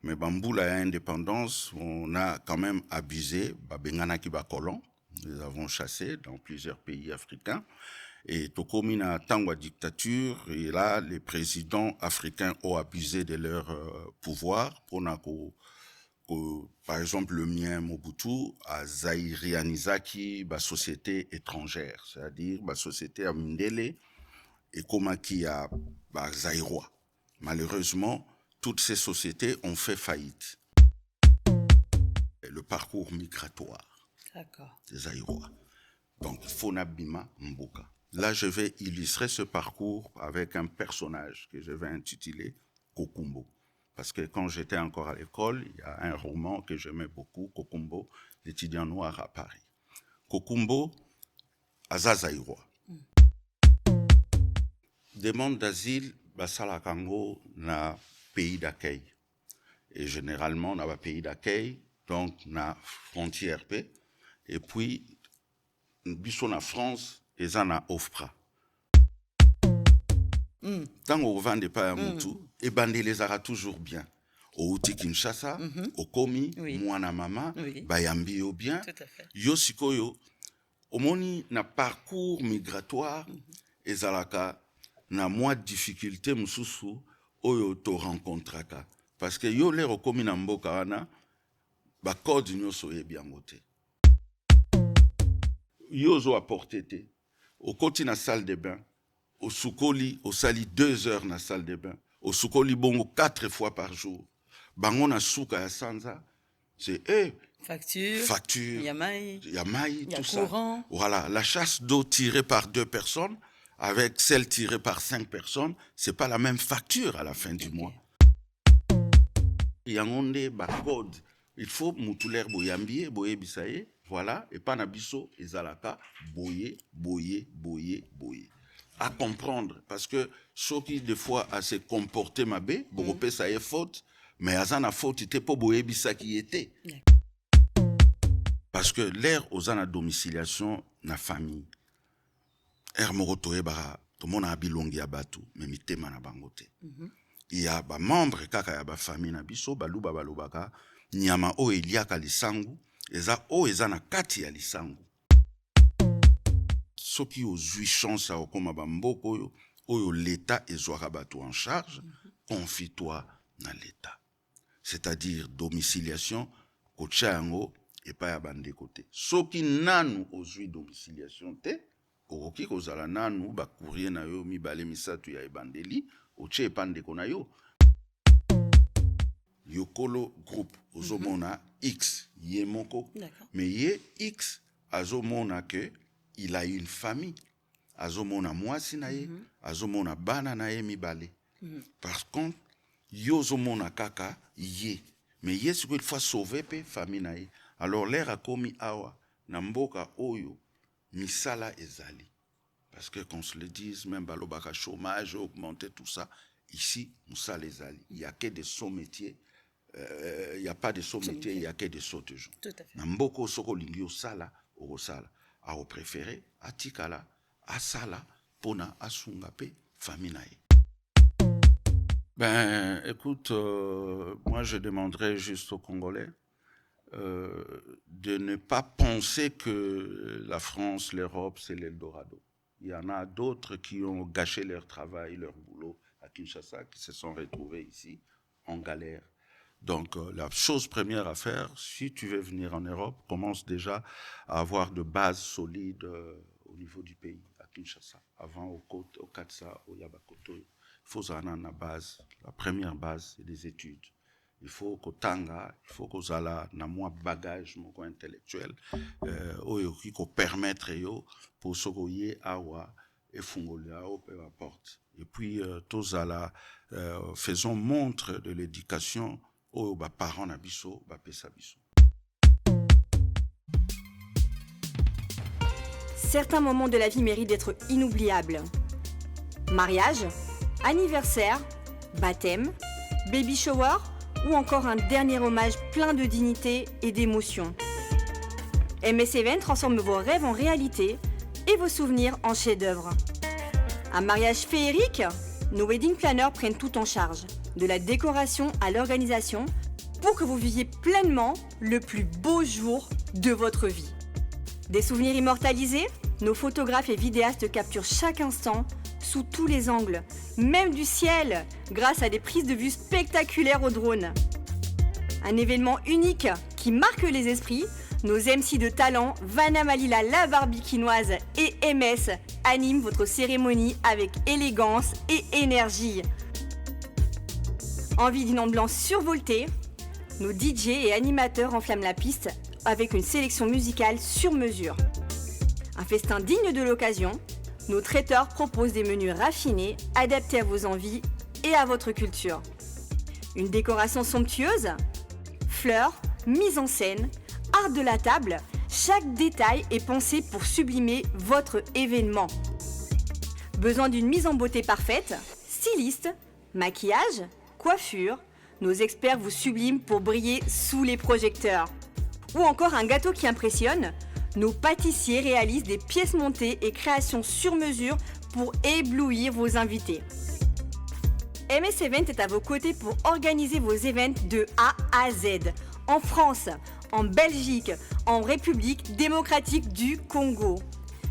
Mais Bamboula à indépendance, on a quand même abusé. Bengana qui colon, nous avons chassé dans plusieurs pays africains. Et Tokomina Tangwa dictature, et là, les présidents africains ont abusé de leur pouvoir. Par exemple, le mien, Mobutu, a zaïrianisaki, la société étrangère, c'est-à-dire la société à Mindele, et Komaki à Zaïrois. Malheureusement, toutes ces sociétés ont fait faillite. Le parcours migratoire des Zaïrois. Donc, Fonabima Mbuka. Là, je vais illustrer ce parcours avec un personnage que je vais intituler Kokumbo. Parce que quand j'étais encore à l'école, il y a un roman que j'aimais beaucoup, Kokumbo, l'étudiant noir à Paris. Kokumbo, Azazaïrois. Demande d'asile, Basala Kango, na pays d'accueil. Et généralement, on a pays d'accueil, donc na frontière paix. Et puis, nous na France, et ça na OFPRA. Tant qu'on vend des pas à Moutou, et bandé les aura toujours bien. Au Outi Kinshasa, au Komi, Mouana Mama, Bayambi au bien, Yosikoyo, au moni na parcours migratoire, et Zalaka na moins de difficultés, Moussoussou, Oyo to rencontraka. Parce que yo l'air au Komi na Mboka wana, ba code nyoso e bien moté. Yo zo apporté te. Au côté na salle de bain, au Soukoli, au sali 2 heures na salle de bain, au Soukoli bongo 4 fois par jour. Bango na souka ya sanza, c'est facture, yamai, tout courant. Ça. Voilà, la chasse d'eau tirée par 2 personnes, avec celle tirée par 5 personnes, c'est pas la même facture à la fin du mois. Yangonde ba code, il faut mutuler boyambie, boye bisaye. Voilà, et pas nabiso, et zalaka, boyer. À comprendre, parce que ceux qui, des fois, à se comporter mabé, boropé, ça est faute, mais à zana faute, il était pas boyer bisa qui était. Parce que l'air aux ana domiciliation, na famille, air morotoe bara, tout le monde a bilongi à batu, mais mité mana bangote. Il y a ba membre kaka ya ba famille na biso, baluba balobaka, nyama o eliaka lisangu, eza o eza na kati ya lisangu. Soki ozui chance à okoma bamboko oyo l'État ezwaka bato en charge, confie-toi na l'État. C'est-à-dire domiciliation, kocha yango epa ya bande côté. Soki nanu ozui domiciliation te, okoki kozala nanu ba courrier na yo mibale misatu ya ebandeli, oche epande kona yo. Yokolo groupe ozomona X yemoko, mais ye X azomona que il a une famille. Azomona mwasi na ye, azomona bana na ye mibale. Par contre, yozomona kaka ye. Mais ye ce qu'il faut sauver pe famille na ye. Alors l'air a commis awa na mboka oyo misala ezali. Parce que qu'on se le dise, même balobaka chômage, augmenter tout ça, ici, musala ezali. Il n'y a que des sauts métiers. Il n'y a pas de sauts métiers, il n'y a que des sauts de gens. Tout à fait. Na mboko soko lingio sala, oro sala. A préféré, à Tikala, à Sala, Pona, à Sungape, Faminae. Ben, écoute, moi je demanderais juste aux Congolais de ne pas penser que la France, l'Europe, c'est l'Eldorado. Il y en a d'autres qui ont gâché leur travail, leur boulot à Kinshasa, qui se sont retrouvés ici en galère. Donc, la chose première à faire, si tu veux venir en Europe, commence déjà à avoir de bases solides au niveau du pays, à Kinshasa. Avant, au Katsa, au Yabakoto, il faut avoir une base. La première base, c'est des études. Il faut qu'au Tanga, il faut qu'aux ala, na moins bagage, mon intellectuel, qui permettre pour sogoyer awa et fungolia au peu importe. Et puis, tous ala, faisons montre de l'éducation. Oh, bah, parents na biso, bah, pesa biso. Certains moments de la vie méritent d'être inoubliables. Mariage, anniversaire, baptême, baby shower ou encore un dernier hommage plein de dignité et d'émotion. MS Event transforme vos rêves en réalité et vos souvenirs en chefs-d'œuvre. Un mariage féerique nos wedding planners prennent tout en charge, de la décoration à l'organisation, pour que vous viviez pleinement le plus beau jour de votre vie. Des souvenirs immortalisés, nos photographes et vidéastes capturent chaque instant, sous tous les angles, même du ciel, grâce à des prises de vue spectaculaires au drone. Un événement unique qui marque les esprits, nos MC de talent, Vanna Malila la Barbikinoise et MS animent votre cérémonie avec élégance et énergie. Envie d'une ambiance survoltée, nos DJ et animateurs enflamment la piste avec une sélection musicale sur mesure. Un festin digne de l'occasion, nos traiteurs proposent des menus raffinés, adaptés à vos envies et à votre culture. Une décoration somptueuse, fleurs, mise en scène, art de la table, chaque détail est pensé pour sublimer votre événement. Besoin d'une mise en beauté parfaite, styliste, maquillage, coiffure, nos experts vous subliment pour briller sous les projecteurs. Ou encore un gâteau qui impressionne, nos pâtissiers réalisent des pièces montées et créations sur mesure pour éblouir vos invités. MS Event est à vos côtés pour organiser vos événements de A à Z, en France, en Belgique, en République démocratique du Congo.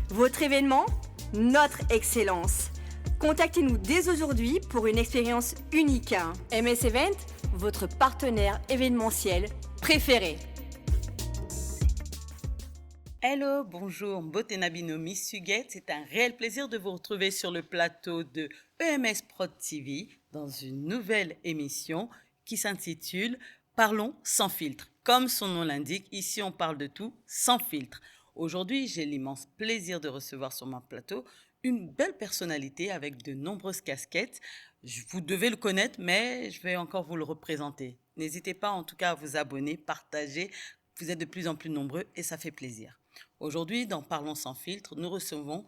Votre événement, notre excellence. Contactez-nous dès aujourd'hui pour une expérience unique. MS Event, votre partenaire événementiel préféré. Hello, bonjour, Mbotenabino Miss Suguette. C'est un réel plaisir de vous retrouver sur le plateau de EMS Prod TV dans une nouvelle émission qui s'intitule Parlons sans filtre. Comme son nom l'indique, ici on parle de tout sans filtre. Aujourd'hui, j'ai l'immense plaisir de recevoir sur mon plateau une belle personnalité avec de nombreuses casquettes. Vous devez le connaître, mais je vais encore vous le représenter. N'hésitez pas en tout cas à vous abonner, partager. Vous êtes de plus en plus nombreux et ça fait plaisir. Aujourd'hui, dans Parlons sans filtre, nous recevons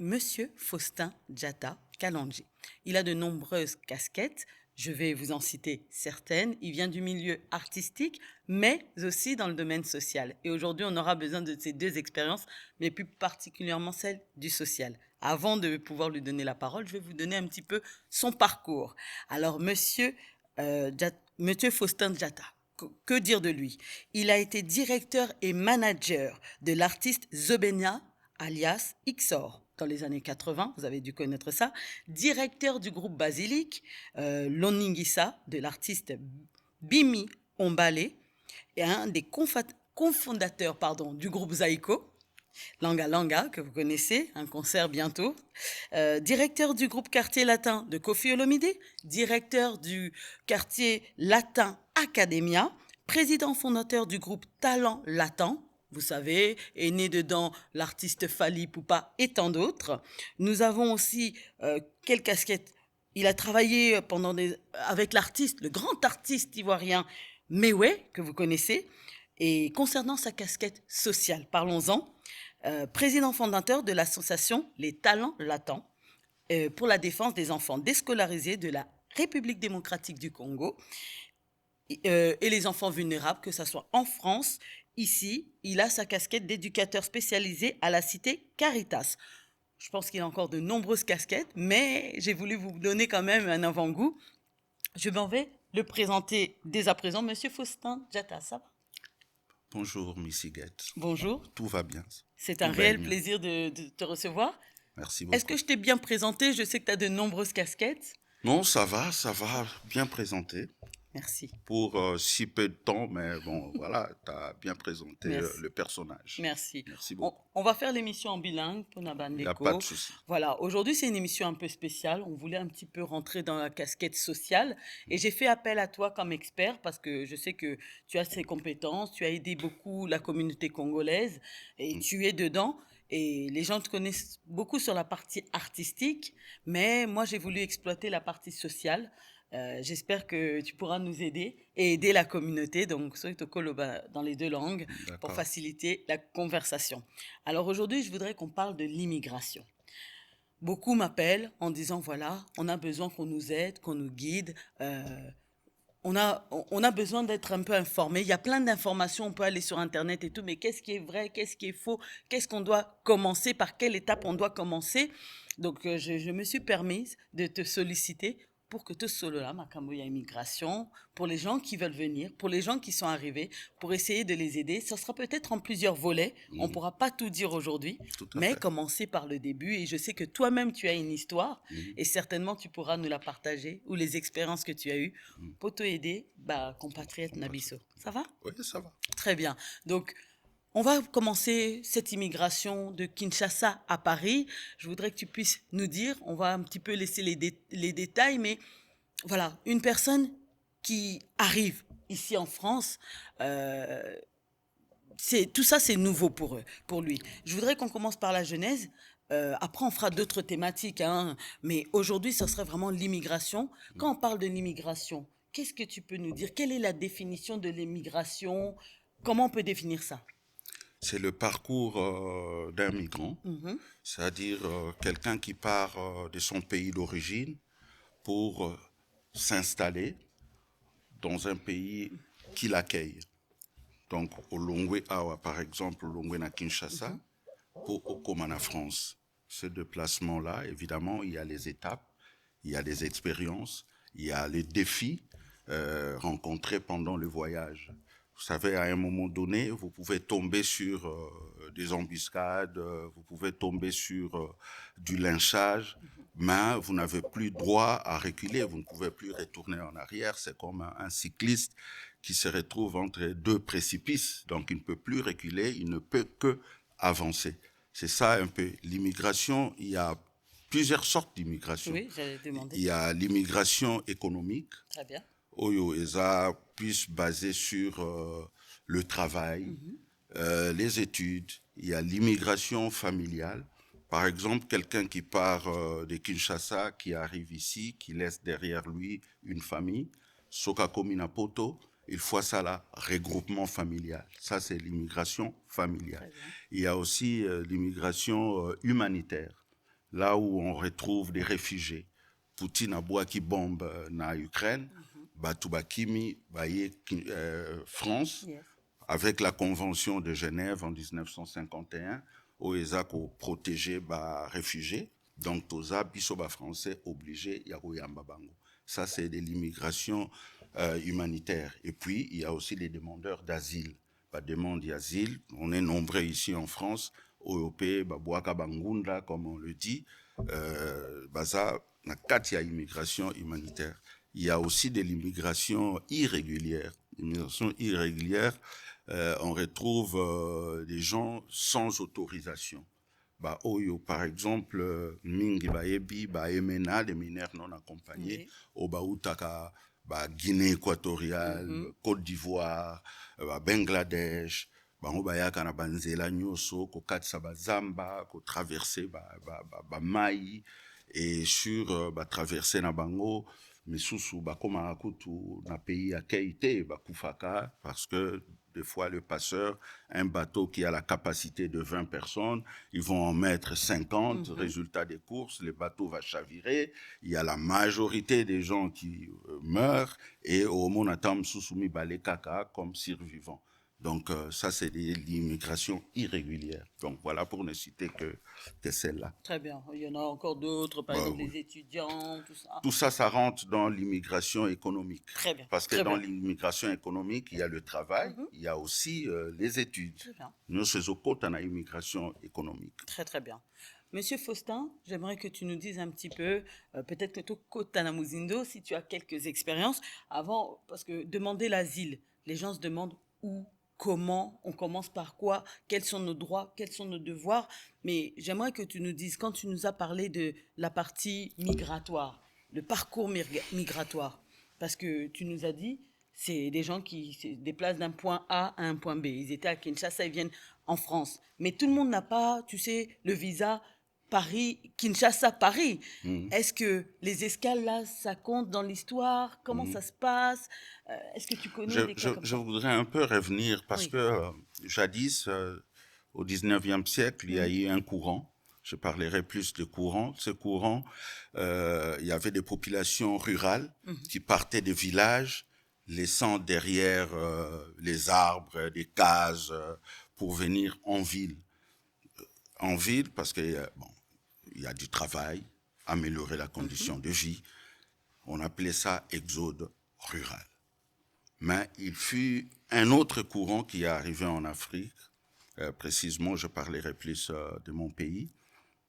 Monsieur Faustin Djata Kalonji. Il a de nombreuses casquettes. Je vais vous en citer certaines. Il vient du milieu artistique, mais aussi dans le domaine social. Et aujourd'hui, on aura besoin de ces deux expériences, mais plus particulièrement celle du social. Avant de pouvoir lui donner la parole, je vais vous donner un petit peu son parcours. Alors, Monsieur Faustin Djata, que dire de lui? Il a été directeur et manager de l'artiste Zobenia, alias Xor, dans les années 80, vous avez dû connaître ça, directeur du groupe Basilic, Loningisa, de l'artiste Bimi Ombale, et un des cofondateurs du groupe Zaiko, Langa Langa, que vous connaissez, un concert bientôt, directeur du groupe Quartier Latin de Koffi Olomide, directeur du Quartier Latin Academia, président fondateur du groupe Talent Latin, vous savez, est né dedans l'artiste Fally Ipupa et tant d'autres. Nous avons aussi, quelle casquette? Il a travaillé avec l'artiste, le grand artiste ivoirien Mewé, que vous connaissez. Et concernant sa casquette sociale, parlons-en. Président fondateur de l'association Les Talents Latents pour la défense des enfants déscolarisés de la République démocratique du Congo et les enfants vulnérables, que ce soit en France. Ici, il a sa casquette d'éducateur spécialisé à la cité Caritas. Je pense qu'il a encore de nombreuses casquettes, mais j'ai voulu vous donner quand même un avant-goût. Je m'en vais le présenter dès à présent. Monsieur Faustin Djata, ça va? Bonjour, Miss Suguette. Bonjour. Tout va bien. C'est un réel plaisir de te recevoir. Merci beaucoup. Est-ce que je t'ai bien présenté? Je sais que tu as de nombreuses casquettes. Non, ça va bien présenté. Merci. Pour si peu de temps, mais bon, voilà, tu as bien présenté le personnage. Merci. Merci beaucoup. On va faire l'émission en bilingue pour Naban Il n'y a pas de souci. Voilà, aujourd'hui c'est une émission un peu spéciale. On voulait un petit peu rentrer dans la casquette sociale et j'ai fait appel à toi comme expert parce que je sais que tu as ces compétences, tu as aidé beaucoup la communauté congolaise et tu es dedans. Et les gens te connaissent beaucoup sur la partie artistique, mais moi j'ai voulu exploiter la partie sociale. J'espère que tu pourras nous aider et aider la communauté, donc dans les deux langues, pour faciliter la conversation. Alors aujourd'hui, je voudrais qu'on parle de l'immigration. Beaucoup m'appellent en disant, voilà, on a besoin qu'on nous aide, qu'on nous guide, on a besoin d'être un peu informé. Il y a plein d'informations, on peut aller sur Internet et tout, mais qu'est-ce qui est vrai, qu'est-ce qui est faux, qu'est-ce qu'on doit commencer, par quelle étape on doit commencer? Donc, je me suis permise de te solliciter pour que tu solo là, makambo ya immigration, pour les gens qui veulent venir, pour les gens qui sont arrivés, pour essayer de les aider. Ça sera peut-être en plusieurs volets. On ne pourra pas tout dire aujourd'hui, mais commencer par le début. Et je sais que toi-même, tu as une histoire et certainement tu pourras nous la partager ou les expériences que tu as eues pour te aider, compatriote Nabiso. Ça va? Oui, ça va. Très bien. Donc, on va commencer cette immigration de Kinshasa à Paris. Je voudrais que tu puisses nous dire, on va un petit peu laisser les détails, mais voilà, une personne qui arrive ici en France, tout ça c'est nouveau pour lui. Je voudrais qu'on commence par la genèse. Après, on fera d'autres thématiques, hein, mais aujourd'hui, ce serait vraiment l'immigration. Quand on parle de l'immigration, qu'est-ce que tu peux nous dire? Quelle est la définition de l'immigration? Comment on peut définir ça? C'est le parcours d'un migrant, c'est-à-dire quelqu'un qui part de son pays d'origine pour s'installer dans un pays qui l'accueille. Donc, au Longwe Awa, par exemple, au Longwe na Kinshasa, pour Okomana France. Ce déplacement-là, évidemment, il y a les étapes, il y a les expériences, il y a les défis rencontrés pendant le voyage. Vous savez, à un moment donné, vous pouvez tomber sur des embuscades, vous pouvez tomber sur du lynchage, mais vous n'avez plus droit à reculer, vous ne pouvez plus retourner en arrière. C'est comme un cycliste qui se retrouve entre deux précipices, donc il ne peut plus reculer, il ne peut que avancer. C'est ça un peu. L'immigration, il y a plusieurs sortes d'immigration. Oui, j'allais demander. Il y a l'immigration économique. Très bien. Oyo eza plus basé sur le travail, les études. Il y a l'immigration familiale. Par exemple, quelqu'un qui part de Kinshasa, qui arrive ici, qui laisse derrière lui une famille, Soka Komina Poto, il faut ça là, regroupement familial. Ça, c'est l'immigration familiale. Il y a aussi l'immigration humanitaire, là où on retrouve des réfugiés. Poutine a bois qui bombe na Ukraine, Batubakimi, France, avec la Convention de Genève en 1951, où ils ont protégé les réfugiés. Donc, tous les Français obligés, Yarouyamba Bango. Ça, c'est de l'immigration humanitaire. Et puis, il y a aussi les demandeurs d'asile. Demande d'asile, on est nombreux ici en France, Européens, Boaka Bangunda, comme on le dit, ça, il y a immigration humanitaire. Il y a aussi de l'immigration irrégulière. L'immigration irrégulière, on retrouve des gens sans autorisation. Par exemple, Mingi Baebi, Baemena, des mineurs non accompagnés, Obaoutaka, Guinée équatoriale, Côte d'Ivoire, Bangladesh, Bayaka na Banzela Nyoso, ko Katsa Zamba, ko traverser Maï, et sur traverser na Bango, Misusu, Bakoma Akutu, na pays à Keïté, Kufaka, parce que des fois, le passeur, un bateau qui a la capacité de 20 personnes, ils vont en mettre 50. Résultat des courses, le bateau va chavirer. Il y a la majorité des gens qui meurent et au Monatam Susumi Balekaka comme survivants. Donc, ça, c'est l'immigration irrégulière. Donc, voilà pour ne citer que celle-là. Très bien. Il y en a encore d'autres, par exemple les étudiants, tout ça. Tout ça, ça rentre dans l'immigration économique. Très bien. Parce que dans l'immigration économique, il y a le travail, il y a aussi les études. Très bien. Nous, c'est au côté de l'immigration économique. Très, très bien. Monsieur Faustin, j'aimerais que tu nous dises un petit peu, peut-être que tu côté Tanamuzindo, si tu as quelques expériences, avant, parce que demander l'asile, les gens se demandent où, comment, on commence par quoi, quels sont nos droits, quels sont nos devoirs. Mais j'aimerais que tu nous dises, quand tu nous as parlé de la partie migratoire, le parcours migratoire, parce que tu nous as dit, c'est des gens qui se déplacent d'un point A à un point B. Ils étaient à Kinshasa, ils viennent en France. Mais tout le monde n'a pas, tu sais, le visa Paris, Kinshasa, Paris. Est-ce que les escales là, ça compte dans l'histoire? Comment ça se passe? Est-ce que tu connais des cas comme ça? Je voudrais un peu revenir parce que jadis, au 19e siècle, il y a eu un courant. Je parlerai plus de courant. Ce courant, il y avait des populations rurales qui partaient des villages, laissant derrière les arbres, des cases, pour venir en ville. En ville, parce que il y a du travail, améliorer la condition de vie. On appelait ça exode rural. Mais il fut un autre courant qui est arrivé en Afrique. Précisément, je parlerai plus de mon pays.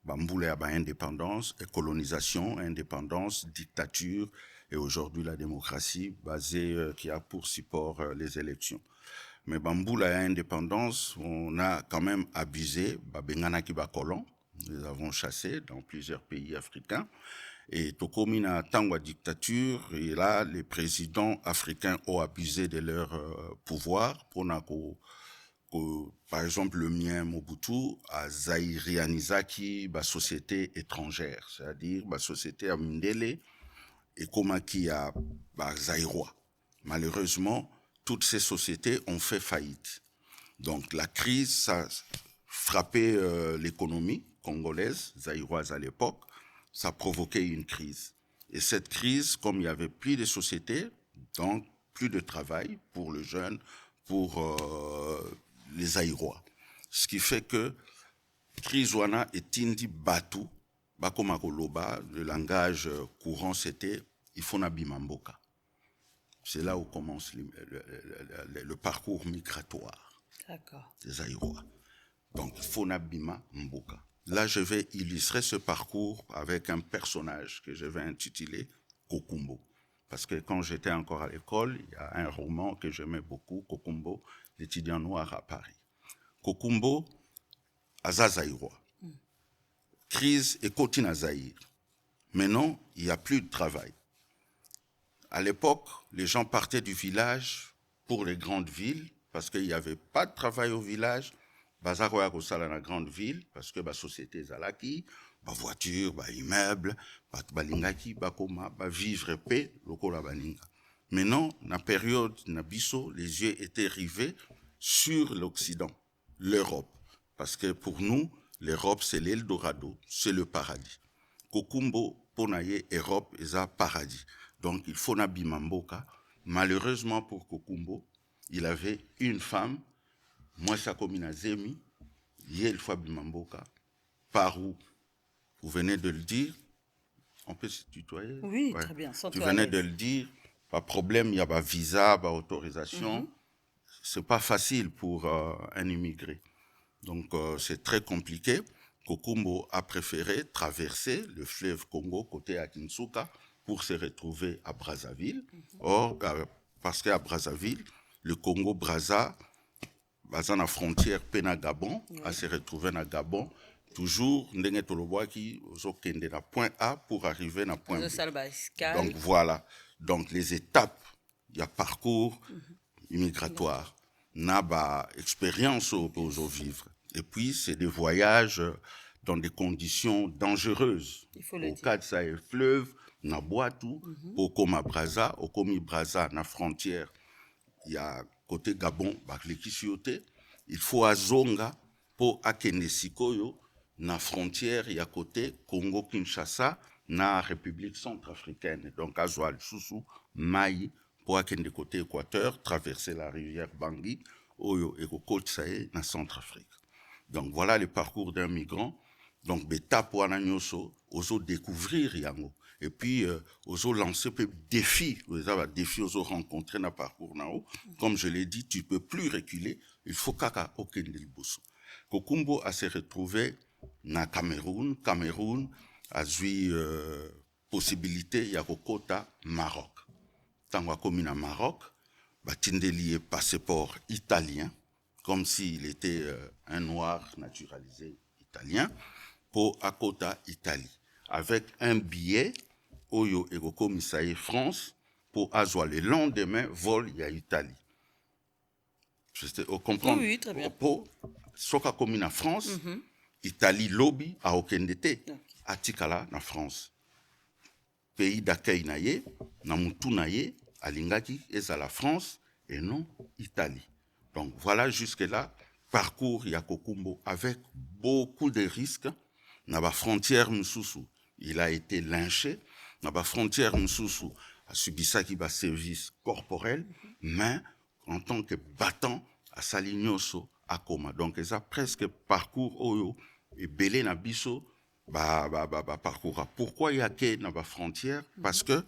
Bamboula a indépendance, colonisation, indépendance, dictature, et aujourd'hui la démocratie basée qui a pour support les élections. Mais Bamboula a indépendance, on a quand même abusé, Bengana Kiba colon, nous avons chassé dans plusieurs pays africains. Et Tokomina Tangwa dictature, et là, les présidents africains ont abusé de leur pouvoir pour par exemple, le mien, Mobutu, a zaïrianisaki la société étrangère, c'est-à-dire la société à Mindele et Komaki à Zaïrois. Malheureusement, toutes ces sociétés ont fait faillite. Donc la crise, ça a frappé l'économie congolaise, zaïroise à l'époque, ça a provoqué une crise. Et cette crise, comme il n'y avait plus de sociétés, donc plus de travail pour le jeune, pour les Zaïrois. Ce qui fait que crise wana est indi batu, bakomakoloba, le langage courant c'était il faut nabimamboka. C'est là où commence le parcours migratoire des Zaïrois. Donc il faut nabima mboka. Là, je vais illustrer ce parcours avec un personnage que je vais intituler Kokumbo. Parce que quand j'étais encore à l'école, il y a un roman que j'aimais beaucoup, Kokumbo, l'étudiant noir à Paris. Kokumbo, Azazaïrois. Crise et Kotine à Zaïre. Maintenant, il n'y a plus de travail. À l'époque, les gens partaient du village pour les grandes villes parce qu'il n'y avait pas de travail au village. Bazaroya Kosala dans la grande ville, parce que la société Zalaki, la voiture, l'immeuble, balingaki, bakoma, vivre paix, lokola baninga. Maintenant, dans la période Nabiso, les yeux étaient rivés sur l'Occident, l'Europe. Parce que pour nous, l'Europe, c'est l'Eldorado, c'est le paradis. Kokumbo, Ponaye, Europe, c'est un paradis. Donc, il faut Nabimamboka. Malheureusement pour Kokumbo, il avait une femme. Moi, ça comme une Zemi, il faut Bimamboka. Par où? Vous venez de le dire. On peut se tutoyer? Oui, ouais. Très bien. Tu venais de le dire. Pas de problème, il y a un visa, une autorisation. C'est pas facile pour un immigré. Donc, c'est très compliqué. Kokumbo a préféré traverser le fleuve Congo côté à Kinsuka pour se retrouver à Brazzaville. Or, parce qu'à Brazzaville, le Congo-Brazza, dans la frontière pena Gabon, à se retrouver à Gabon, toujours ndenge tolobwaki ozokende na point A pour arriver na point B. Donc voilà, donc les étapes, il y a parcours immigratoire, n'a pas expérience au vivre. Et puis c'est des voyages dans des conditions dangereuses. Au cas de ça, fleuve, na boitou, pour comme à Brazza, au komi Brazza, na frontière, il y a côté Gabon, il faut à Zonga pour akende sikoyo na frontière il y a côté Congo Kinshasa na République centrafricaine. Donc à Zoal Soussou, Maï pour akende côté Équateur, traverser la rivière Bangui, Oyo et côte Saé na Centrafrique. Donc voilà le parcours d'un migrant. Donc beta pour ananyoso, oso découvrir yango. Et puis, oso lancer peu défi, défi oso rencontrer na parcours na haut. Comme je l'ai dit, tu peux plus reculer. Il faut kaka okende liboso. Kokumbo a se retrouvé na Cameroun. Cameroun a eu possibilité ya kokota Maroc. Tango komi na Maroc, batindeli passeport italien, comme s'il était un noir naturalisé italien, pour akota Italie, avec un billet Oyo Egoko Misaï France pour Azoa le lendemain vol y a Italie. Vous comprenez? Oui, très bien. Pour Soka Komina France, Italie lobby à Okendete, Atikala na France. Pays d'accueil naye, na mutu naye, Alingaki est à la France et non Italie. Donc voilà jusque-là, parcours Yakokumbo avec beaucoup de risques. Dans la frontière Moussoussou, il a été lynché. Dans la frontière Moussoussou, a subi ça qui va service corporel, mais en tant que battant à Salignoso, à Koma. Donc, ça presque parcours Oyo et Belé Nabiso, parcours. Pourquoi il y a une frontière? Parce que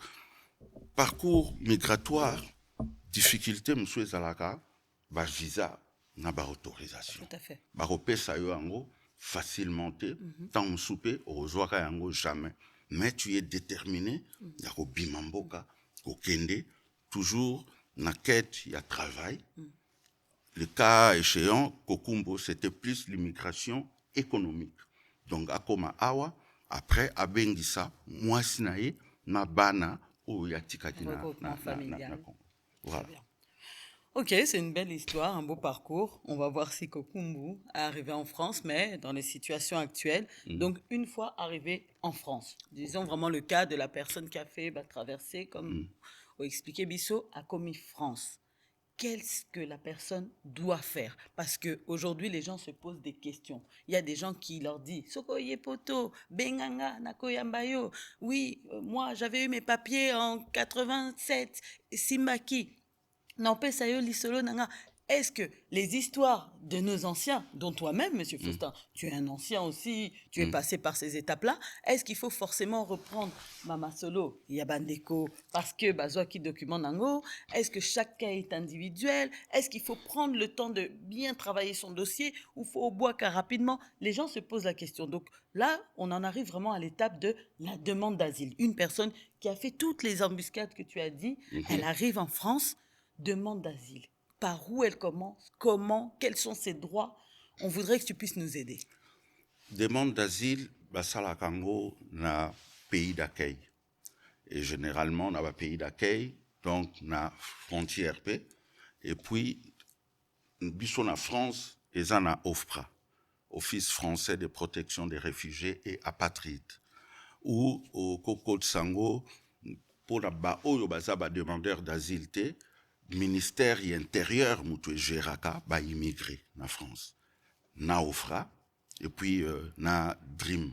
parcours migratoire, difficulté, monsieur Zalaka, visa, n'a pas autorisation. Tout à fait. Baropesa yo ango facilement tant on souper au joaka yango jamais. Mais tu es déterminé, il y a bimamboka, au kende, toujours na quête, il y a travail. Le cas échéant, Kokumbo, c'était plus l'immigration économique. Donc, Akoma Awa, après, Abengisa, Mwasinae, Nabana, ou Yatikaki na Voilà. Ok, c'est une belle histoire, un beau parcours. On va voir si Kokumbu est arrivé en France, mais dans les situations actuelles. Donc, une fois arrivé en France, disons vraiment le cas de la personne qui a fait traverser, comme vous expliqué Bissot, a commis France. Qu'est-ce que la personne doit faire? Parce qu'aujourd'hui, les gens se posent des questions. Il y a des gens qui leur disent « Sokoye poto, benganga, nakoyambayo. Oui, moi, j'avais eu mes papiers en 87, Simbaki. N'empêche, ça y est, l'isolo nanga. » Est-ce que les histoires de nos anciens, dont toi-même, M. Faustin, tu es un ancien aussi, tu es passé par ces étapes-là, est-ce qu'il faut forcément reprendre Mama Solo, Yabandeko, parce que Bazoaki document nango? Est-ce que chaque cas est individuel? Est-ce qu'il faut prendre le temps de bien travailler son dossier ou faut au bois car rapidement? Les gens se posent la question. Donc là, on en arrive vraiment à l'étape de la demande d'asile. Une personne qui a fait toutes les embuscades que tu as dit, elle arrive en France, demande d'asile. Par où elle commence? Comment? Quels sont ses droits? On voudrait que tu puisses nous aider. Demande d'asile, Basala Kango na pays d'accueil. Et généralement, on a un pays d'accueil, donc na frontière paix. Et puis, bisson en France, et en a OFPRA, Office français de protection des réfugiés et apatrides. Ou au Koko de Sango, pour la demandeur d'asile, ministère intérieur mutu géraka ba immigré na France na ofra et puis na dream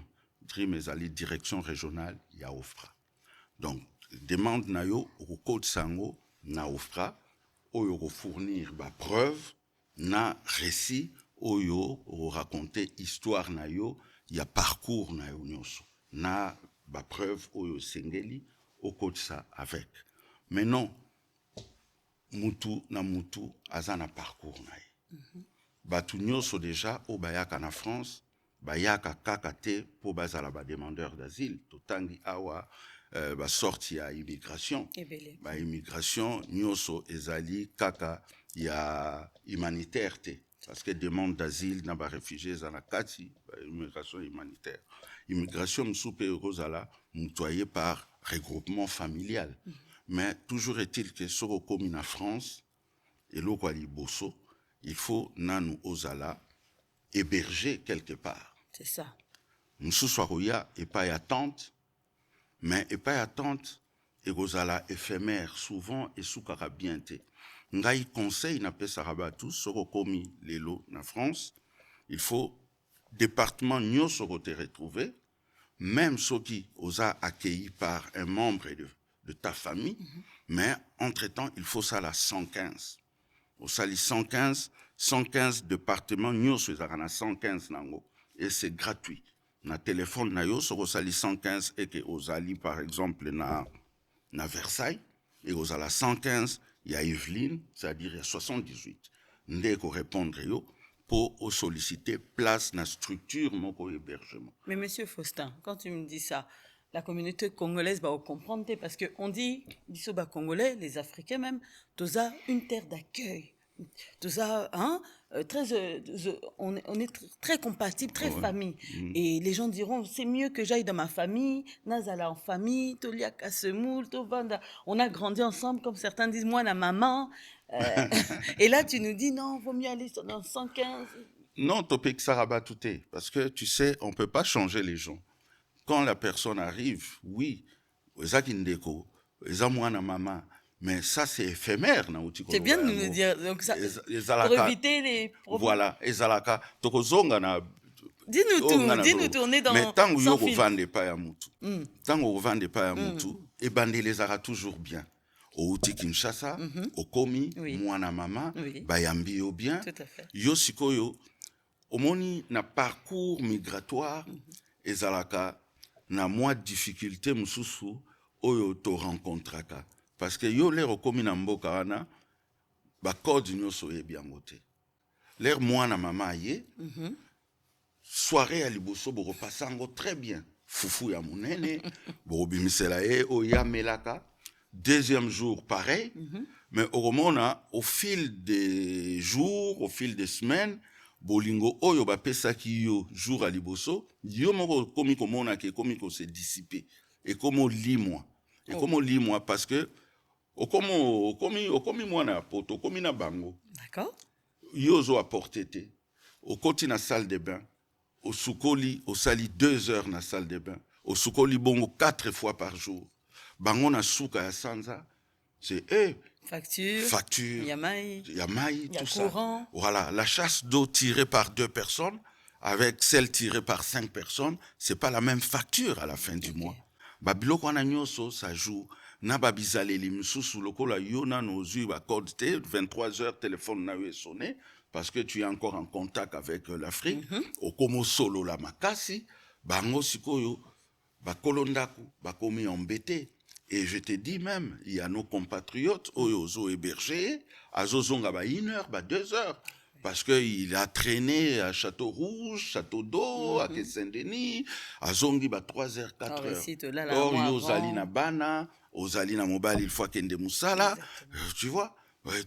ezali direction régionale ya ofra. Donc demande na yo au code sango na ofra oyo ko fournir ba preuve na récit oyo o raconter histoire na yo ya parcours na yo nyonso na ba preuve oyo sengeli au code ça avec. Mais non, mutu na mutu azana parcours na ye. Batu nyonso déjà au bayaka na France, bayaka kaka te po bazala ba demandeur d'asile, totangi awa ba sorti ya immigration. Ba immigration nyonso ezali kaka ya humanitaire te. Parce que demande d'asile na ba réfugiés zana kati, ba immigration humanitaire. Immigration msupe eurozala mutoyé par regroupement familial. Mais toujours est-il que sur le commune en France, et l'eau bosso, il faut nanou ozala héberger quelque part. C'est ça. Nous soiroya et pas attente, mais et pas attente et ozala éphémère souvent et sous carabiente. Ngai conseil n'a pas sarabatu sur le commune l'élo en France, il faut département nyo sur te retrouver, même ceux qui osa accueillis par un membre de ta famille, mais entre-temps, il faut ça la 115. Au sali 115 départements, nous sommes à 115 nango. Et c'est gratuit. Na téléphone na yo, au sali 115 et que aux ali par exemple na Versailles, et aux ala 115, il y a Yveline, c'est-à-dire il y a 78. Ndé ko répondre yo pour solliciter place na structure mon hébergement. Mais monsieur Faustin, quand tu me dis ça, la communauté congolaise va comprendre parce qu'on dit, les Congolais, les Africains même, tous a une terre d'accueil. Tous a, hein, on est très compatibles, très famille. Et les gens diront, c'est mieux que j'aille dans ma famille, Nazala en famille, Tolia Kasemoul, Tovanda. On a grandi ensemble, comme certains disent, moi, la maman. Et là, tu nous dis, non, vaut mieux aller dans 115. Non, Topek Saraba tout est. Parce que tu sais, on ne peut pas changer les gens. Quand la personne arrive, oui, Zakindeko, Zamouana Mama, mais ça c'est éphémère. C'est bien de nous dire. Donc ça, pour éviter les problèmes. Voilà, Ezalaka, Tokozonga na. Dis-nous tout, on est dans. Mais tant que vous vendez pas à Moutou, tant que vous vendez pas à Moutou, et bandé les aura toujours bien. Au Outi Kinshasa, au Komi, Mouana Mama, Bayambi au bien. Tout à fait. Yo Sikoyo, au moni na parcours migratoire. ezalaka na mwa difficulté mususu oyo to rencontraka parce que yo lero komi na mboka wana ba code nyonso oyebi yango te lero mwana mama ye soirée ya liboso bokopasa yango très bien fufu ya monene bokobimisela ye oyo yamelaka deuxième jour pareil mais okomona au fil des jours au fil des semaines bolingo oyo bapesaki yo jour à liboso yo moko komi komona ke komi ko se dissiper et comme limwa et comme limwa parce que okomi mwana poto okomi na bango D'accord. yo zo apporter te okoti na salle de bain osukoli osali 2 heures na salle de bain osukoli bongo 4 fois par jour bango na suka ya sanza c'est facture, Yamai, tout courant. ça. Voilà, la chasse d'eau tirée par 2 personnes avec celle tirée par 5 personnes, c'est pas la même facture à la fin du mois. Babiloko wana nyonso ça joue. Na babizaleli misusu lokola yona nozu ba code te 23 heures téléphone na yo sonné parce que tu es encore en contact avec l'Afrique. Okomo solo la makasi, bango sikoyo bakolondaku bakomi embêté. Et je te dis même, il y a nos compatriotes, Oyozo hébergés, à Zozonga, 1 heure, 2 heures. Parce qu'il a traîné à Château-Rouge, Château-d'Eau, à Saint-Denis, à Zongi, 3 heures, 4 heures. Or, Yozali na Bana, Ozali na Mobile, il faut Kende Moussala. Tu vois,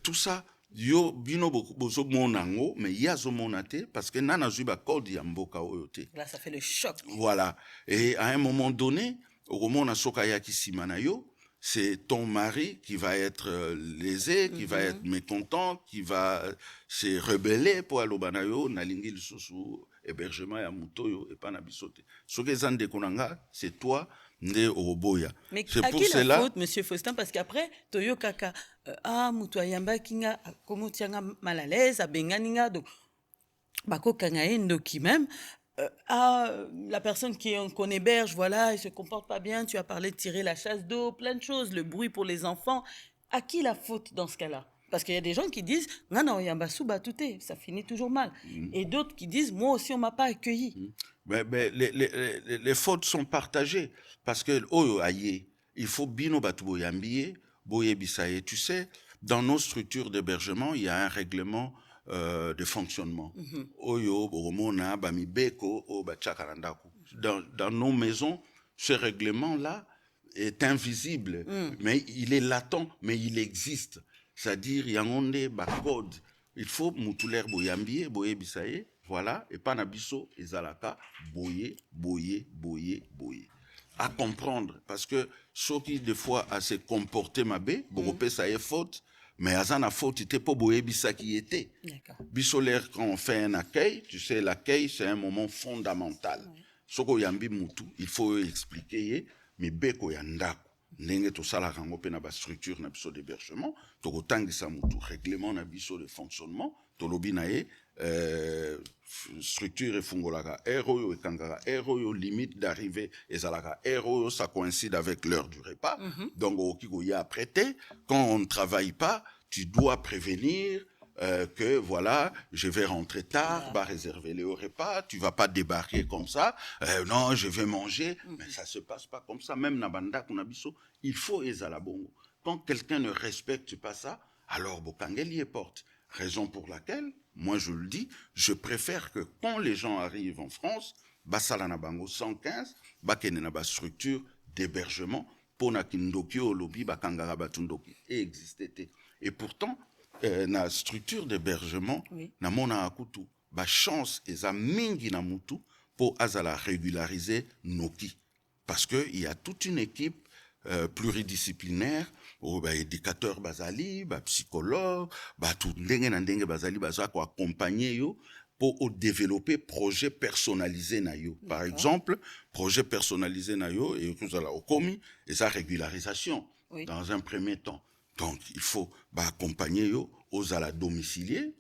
tout ça. Yo, bino bozo monango, mais yazo monate, parce que nana zuba code yamboka oyote. Là, ça fait le choc. Voilà. Et à un moment donné, c'est ton mari qui va être lésé, qui va être mécontent, qui va se rebeller pour alobanayo nalingi lisusu hébergement ya mutoyo et pas na bisote. Soke zande konanga, c'est toi nde oboya. Mais à qui la faute, monsieur Faustin, parce qu'après toyo kaka mutoyamba kinga komo tianga mal à l'aise, abenganinga donc bako kanga ndoki même. La personne qu'on héberge, voilà, il se comporte pas bien, tu as parlé de tirer la chasse d'eau, plein de choses, le bruit pour les enfants. À qui la faute dans ce cas-là? Parce qu'il y a des gens qui disent ça finit toujours mal. Et d'autres qui disent moi aussi on m'a pas accueilli. Mais les fautes sont partagées parce que il faut bino batubo yambiye boye bisaye. Tu sais, dans nos structures d'hébergement, il y a un règlement de fonctionnement. Dans nos maisons, ce règlement-là est invisible, mais il est latent, mais il existe. C'est-à-dire, il y a un code. Il faut moutuler boyambier, boye bisaye, voilà, et pas nabiso, et zalaka, boye. À comprendre, parce que ceux qui, des fois, à se comporter mabé, boropé, ça est faute. Mais azana faute, c'était pas boébisa qui était. Bissolaire, quand on fait un accueil, tu sais, l'accueil, c'est un moment fondamental. Soko yambi mutu, il faut expliquer, mais beko yandaku. Nenge to sala rango pe na ba structure na biso d'hébergement, to kotangisa mutu, règlement na biso de fonctionnement, to lobi na ye, structure et fungolaka, eroyo et kangara, eroyo limite d'arrivée, et zalaka, eroyo, ça coïncide avec l'heure du repas. Donc, au kiko y a prêté, quand on ne travaille pas, tu dois prévenir que voilà, je vais rentrer tard, bah réserver le repas, tu vas pas débarquer comme ça, non, je vais manger, mais ça se passe pas comme ça, même nabanda kunabiso, il faut ezalabongo. Quand quelqu'un ne respecte pas ça, alors bokangeli est porte. Raison pour laquelle, moi je le dis, je préfère que quand les gens arrivent en France, basala na bango 115, bakene na ba structure d'hébergement, pona kindoki o lobi bakangara batundoki existait. Et pourtant, na structure d'hébergement, na mona akutu, ba chance eza mingi na mutu pour azala régulariser noki. Parce que il y a toute une équipe pluridisciplinaire, éducateur bazali, psychologue, tout ndenge na ndenge bazali baza ko accompagner yo pour développer projet personnalisé na yo. Par exemple, projet personnalisé na yo et vous allez au commis et sa régularisation dans un premier temps. Donc il faut accompagner yo aux ala domiciliés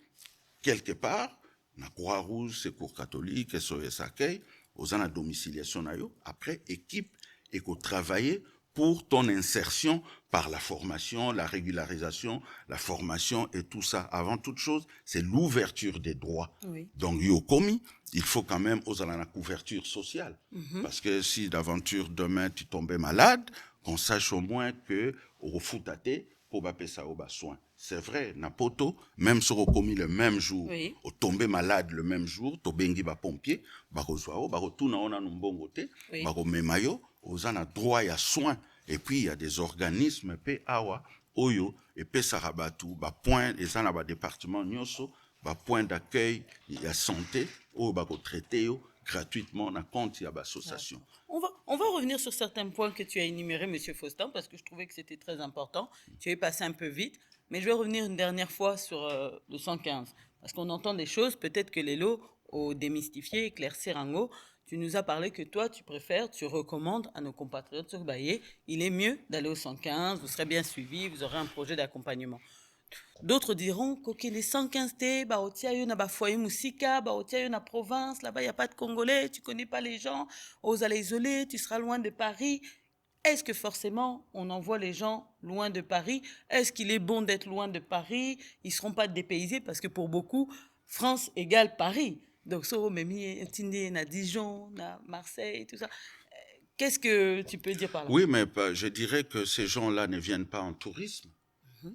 quelque part na Croix-Rouge, Secours catholique, SOS accueil, aux ala domiciliation na yo après équipe et ko travailler pour ton insertion par la formation, la régularisation, la formation et tout ça. Avant toute chose, c'est l'ouverture des droits. Oui. Donc, Yokomi, il faut quand même aux la couverture sociale. Parce que si d'aventure demain tu tombais malade, qu'on sache au moins que au foutate, pour baper ça au soin. C'est vrai, Napoto, même si on commis le même jour, Oui. au tombé malade le même jour, to bengi ba pompier, bako zoao, bako tuna ona numbongote, Oui. bako memayo, aux a droit à soin. Et puis il y a des organismes, pe awa, oyo, et pe sarabatu, ba point, et ça na ba département nyoso, ba point d'accueil, il y a santé, ou bako traité yo, gratuitement, na compte, il y a ba association. On va revenir sur certains points que tu as énumérés, M. Faustin, parce que je trouvais que c'était très important. Tu es passé un peu vite, mais je vais revenir une dernière fois sur le 115, parce qu'on entend des choses, peut-être que Lélo, au démystifier, éclaircir en haut, tu nous as parlé que toi, tu recommandes à nos compatriotes sur Baye, il est mieux d'aller au 115, vous serez bien suivis, vous aurez un projet d'accompagnement. D'autres diront que les 115 T, bah, otia yo na ba foyer musika, bah, otia yo na province, là-bas il n'y a pas de Congolais, tu connais pas les gens, aux allées isolés, tu seras loin de Paris. Est-ce que forcément on envoie les gens loin de Paris? Est-ce qu'il est bon d'être loin de Paris? Ils ne seront pas dépaysés parce que pour beaucoup, France égale Paris. Donc, ça, même na Dijon, na Marseille, tout ça. Qu'est-ce que tu peux dire par là? Oui, mais je dirais que ces gens-là ne viennent pas en tourisme.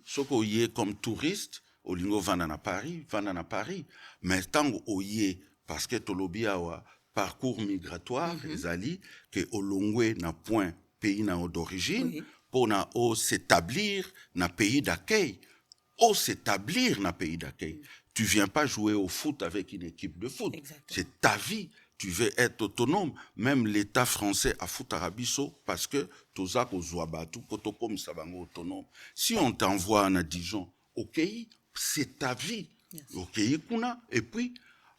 Ce qu'on y est comme touriste, au lingo vanda à Paris. Mais tant qu'on y est, parce que tolobi awa parcours migratoire, ezali, que olongwe na point pays na d'origine, pour na o s'établir na pays d'accueil. S'établir na pays d'accueil. Tu viens pas jouer au foot avec une équipe de foot. Exactement. C'est ta vie. Tu veux être autonome. Même l'État français a foot arabiso parce que tozak ozwabatu kotokom sabango autonome. Si on t'envoie à Dijon, ok, c'est ta vie. Yes. Ok, kuna. Et puis,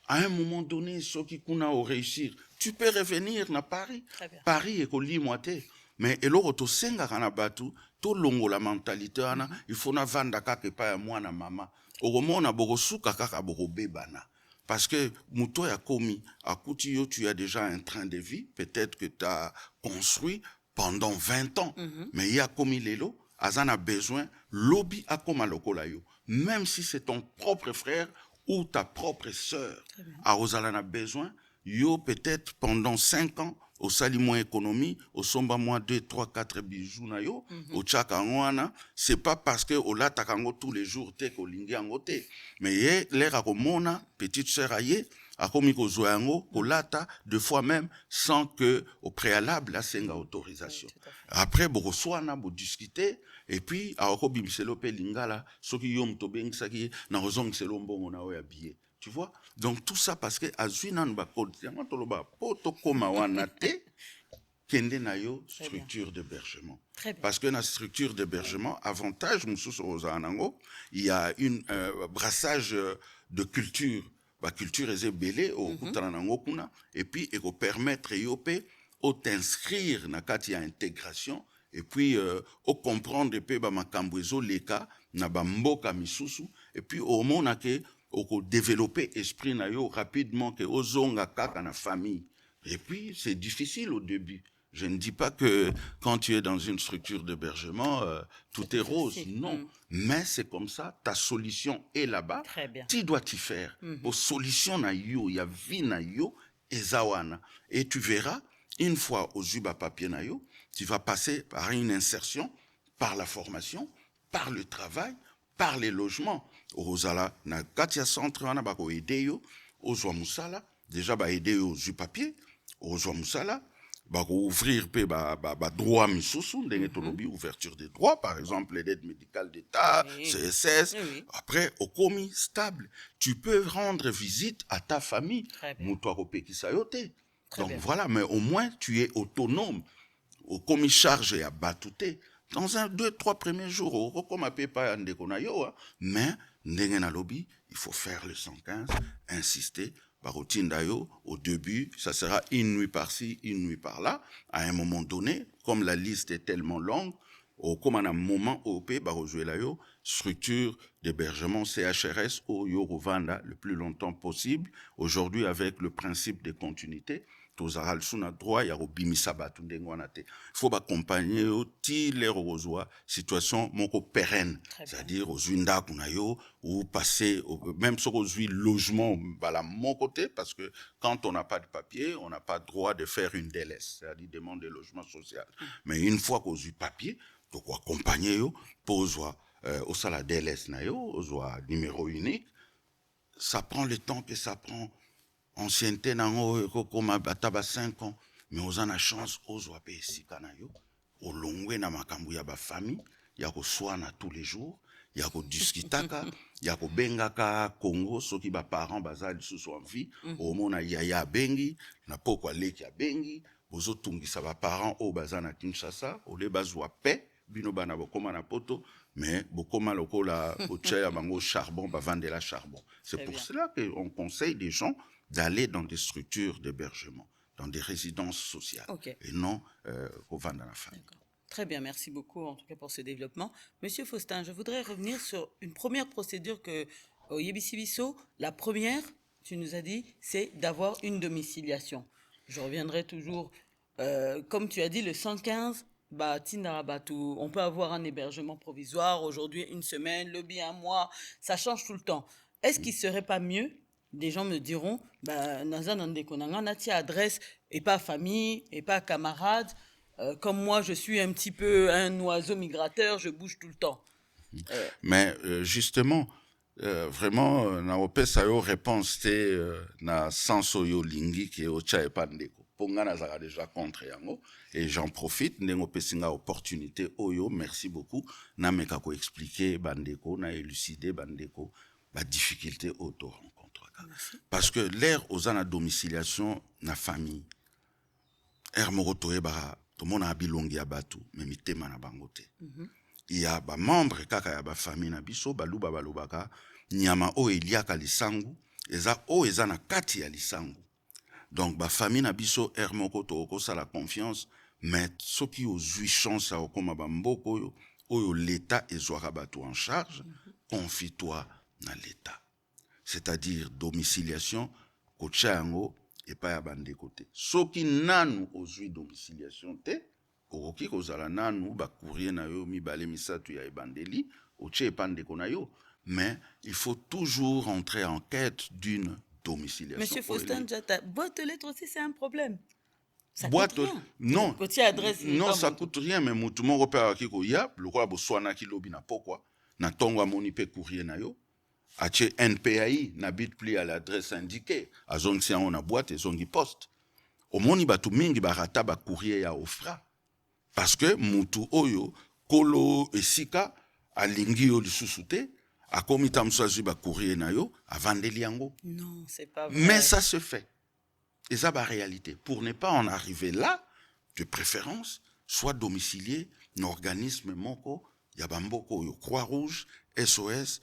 à un moment donné, ceux qui kuna au réussir, tu peux revenir na Paris. Paris est coli moité. Mais eloko to senga kana batu, to longo la mentalité ana, il faut na vanda kake pa ya mwana mama. Oromona bogosuka kaka bogobebana. Parce que Mouto a commis, à Koutiyo, tu as déjà un train de vie, peut-être que tu as construit pendant 20 ans, mais il y a commis les lots, Azan a besoin, lobby a comme lokolayo. Même si c'est ton propre frère ou ta propre sœur, Arosalan a besoin, yo peut-être pendant 5 ans, au salimo économie, au somba moins 2, 3, 4 bijoux na yo, au tchakangwana, c'est pas parce que au la takango tous les jours te ko lingi angote, mais yé l'air a komona petite sœur aye, a komi ko zoango ko lata deux fois même sans que au préalable la senga autorisation. Après bo soana bo discuter et puis a ko bimiselo pe lingala soki yom to bengsaki na ozong selo mbongo na o ya billet. Tu vois? Donc tout ça parce que azuinan ba code yango toloba poto koma wana te kende na yo structure d'hébergement. Parce que dans la structure d'hébergement, avantage mususu ozanango, il y a une brassage de culture, ba culture est belé au kutanango kuna et puis et ko permettre yope au t'inscrire na kati ya intégration et puis au comprendre pe ba makambo ezo leka na ba mboka misusu et puis au mona ke au développer esprit na yo rapidement que ozonga kaka na famille. Et puis c'est difficile au début. Je ne dis pas que quand tu es dans une structure d'hébergement tout est rose, non. Mais c'est comme ça, ta solution est là-bas. Tu dois t'y faire. Pour solution na yo, ya vie na yo ezawana. Et tu verras une fois au zuba papier na yo, tu vas passer par une insertion, par la formation, par le travail, par les logements. Ozala na katia centre wana bako aider yo ozwa musala déjà ba aider yo zu papier ozwa musala bako ouvrir pe ba droit misusu ndenge tolobi ouverture des droits par exemple l'aide médicale d'état CSS après au komi stable tu peux rendre visite à ta famille muto akopekisa yo te donc voilà mais au moins tu es autonome au komi charge ya batute dans 1, 2, 3 premiers jours, comme à Pépa mais il faut faire le 115, insister, au début, ça sera une nuit par-ci, une nuit par-là. À un moment donné, comme la liste est tellement longue, comme à un moment OP, structure d'hébergement CHRS au Yorovanda le plus longtemps possible. Aujourd'hui, avec le principe de continuité, tozala lisusu na droit ya kobimisa bato ndenge wana te. Il faut baccompagner yo ti lero kozwa situation moko pérenne, c'est-à-dire ozwi ndako na yo ou passer même soki ozwi logement bala moko te, parce que quand on n'a pas de papier on n'a pas droit de faire une DLS, c'est-à-dire demande de logement social. Mais une fois kozwi papier toko accompagner yo po ozwa osala DLS na yo, ozwa numéro unique. Ça prend le temps que ça prend. Ancienneté nango comme bataba 5 ans, mais on a la chance ozwa pe esika na yo olongwe na makambo ya ba famille ya ko swana tous les jours, ya ko discutaka, ya ko bengaka Congo soki ba parents bazali sous en vie, au mona yaya bengi na pokwa leki ya bengi, bozo tungisa ba parents o bazana Kinshasa, ole bazwa pe bino bana bokoma na poto, mais bokoma lokola ocheya bango charbon ba vandela charbon. C'est pour cela que on conseille des gens d'aller dans des structures d'hébergement, dans des résidences sociales, et non au vent dans la famille. Très bien, merci beaucoup en tout cas pour ce développement. Monsieur Faustin, je voudrais revenir sur une première procédure que au Yebisibiso, la première, tu nous as dit, c'est d'avoir une domiciliation. Je reviendrai toujours, comme tu as dit, le 115, on peut avoir un hébergement provisoire, aujourd'hui une semaine, le bien un mois, ça change tout le temps. Est-ce qu'il ne serait pas mieux? Des gens me diront, naza nandeko nanga nati adresse et pas famille et pas camarade. Comme moi, je suis un petit peu un oiseau migrateur, je bouge tout le temps. Mais justement, vraiment, na opesa yo réponse te na senso yo lingi ki ocha e pandeko. Ponga nazaka déjà contre yango et j'en profite ndengo pesinga opportunité oyo, merci beaucoup. Na meka ko expliquer bandeko, na élucider bandeko ba difficulté auto. Parce que l'air aux ana domiciliation na famille air moroto ebara to mona bilongi ya batu mais mitema na bangote. Il y a ba membre kaka ya ba famille na biso baluba balobaka nyama o eliaka lisangu eza o eza na kati ya lisangu. Donc ba famille na biso air moroto ko sa la confiance, mais soki ozui chance a okoma ba mboko yo oyo l'état ezwaka batu en charge, confie-toi na l'état. C'est-à-dire domiciliation, kochango et pas à bande côté. Soki nanu ozui domiciliation te, okoki kozala nanu ba courrier na yo mi bale misatu ya ebandeli, oche epande kona yo. Mais il faut toujours entrer en quête d'une domiciliation. Monsieur Faustin Djata, boîte aux lettres aussi c'est un problème. Ça boîte coûte rien. Non. Adresse, non, ça coûte rien, mais mutumo repère kiko ya, le roi boswana ki lobi na pokwa, na tongo amoni pe courrier na yo. Ache NPAI n'habite plus à l'adresse indiquée. A zone si on a boîte et zone poste. Au moni batu mingi barata ba courrier ya ofra. Parce que mutu oyo kolo esika alingi yo lisusu a komita msazu ba courrier na yo a vandeli yango. Non, c'est pas vrai. Mais ça se fait. Et ça ba réalité. Pour ne pas en arriver là, de préférence, soit domicilié un organisme moko ya bamboko yo Croix-Rouge, SOS,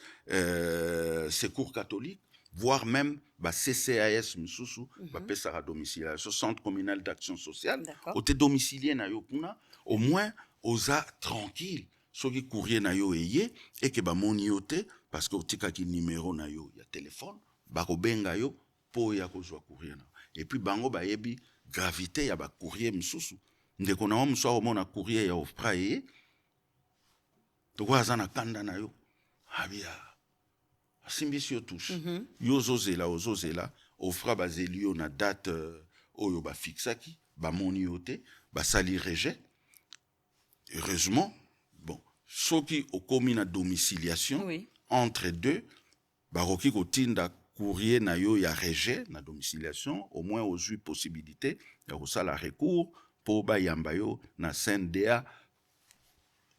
Secours catholique, voire même CCAS misusu, pesa domiciliation, Centre communal d'action sociale, au te domicilié na yo kuna, au moins oza tranquille, soki courrier na yo eye et que moni yo te parce que otika ki numéro na yo ya téléphone, ko benga yo po ya ko zwa courrier na. Et puis bango yebi gravité ya courrier misusu. Ndeko na mso o mona courrier ya ofra eye. Tokwazana kanda na yo. Abia. Asimbisi yo touche. Yo ozozela, ofra bazeli yo na date oyo ba fixaki, ba moni yo te, ba sali rejet. Heureusement, bon, soki okomi na domiciliation, entre deux, baroki kotinda courrier na yo ya rejet na domiciliation, au moins aux eu possibilité ya kosala recours pour ba yamba yo na CNDA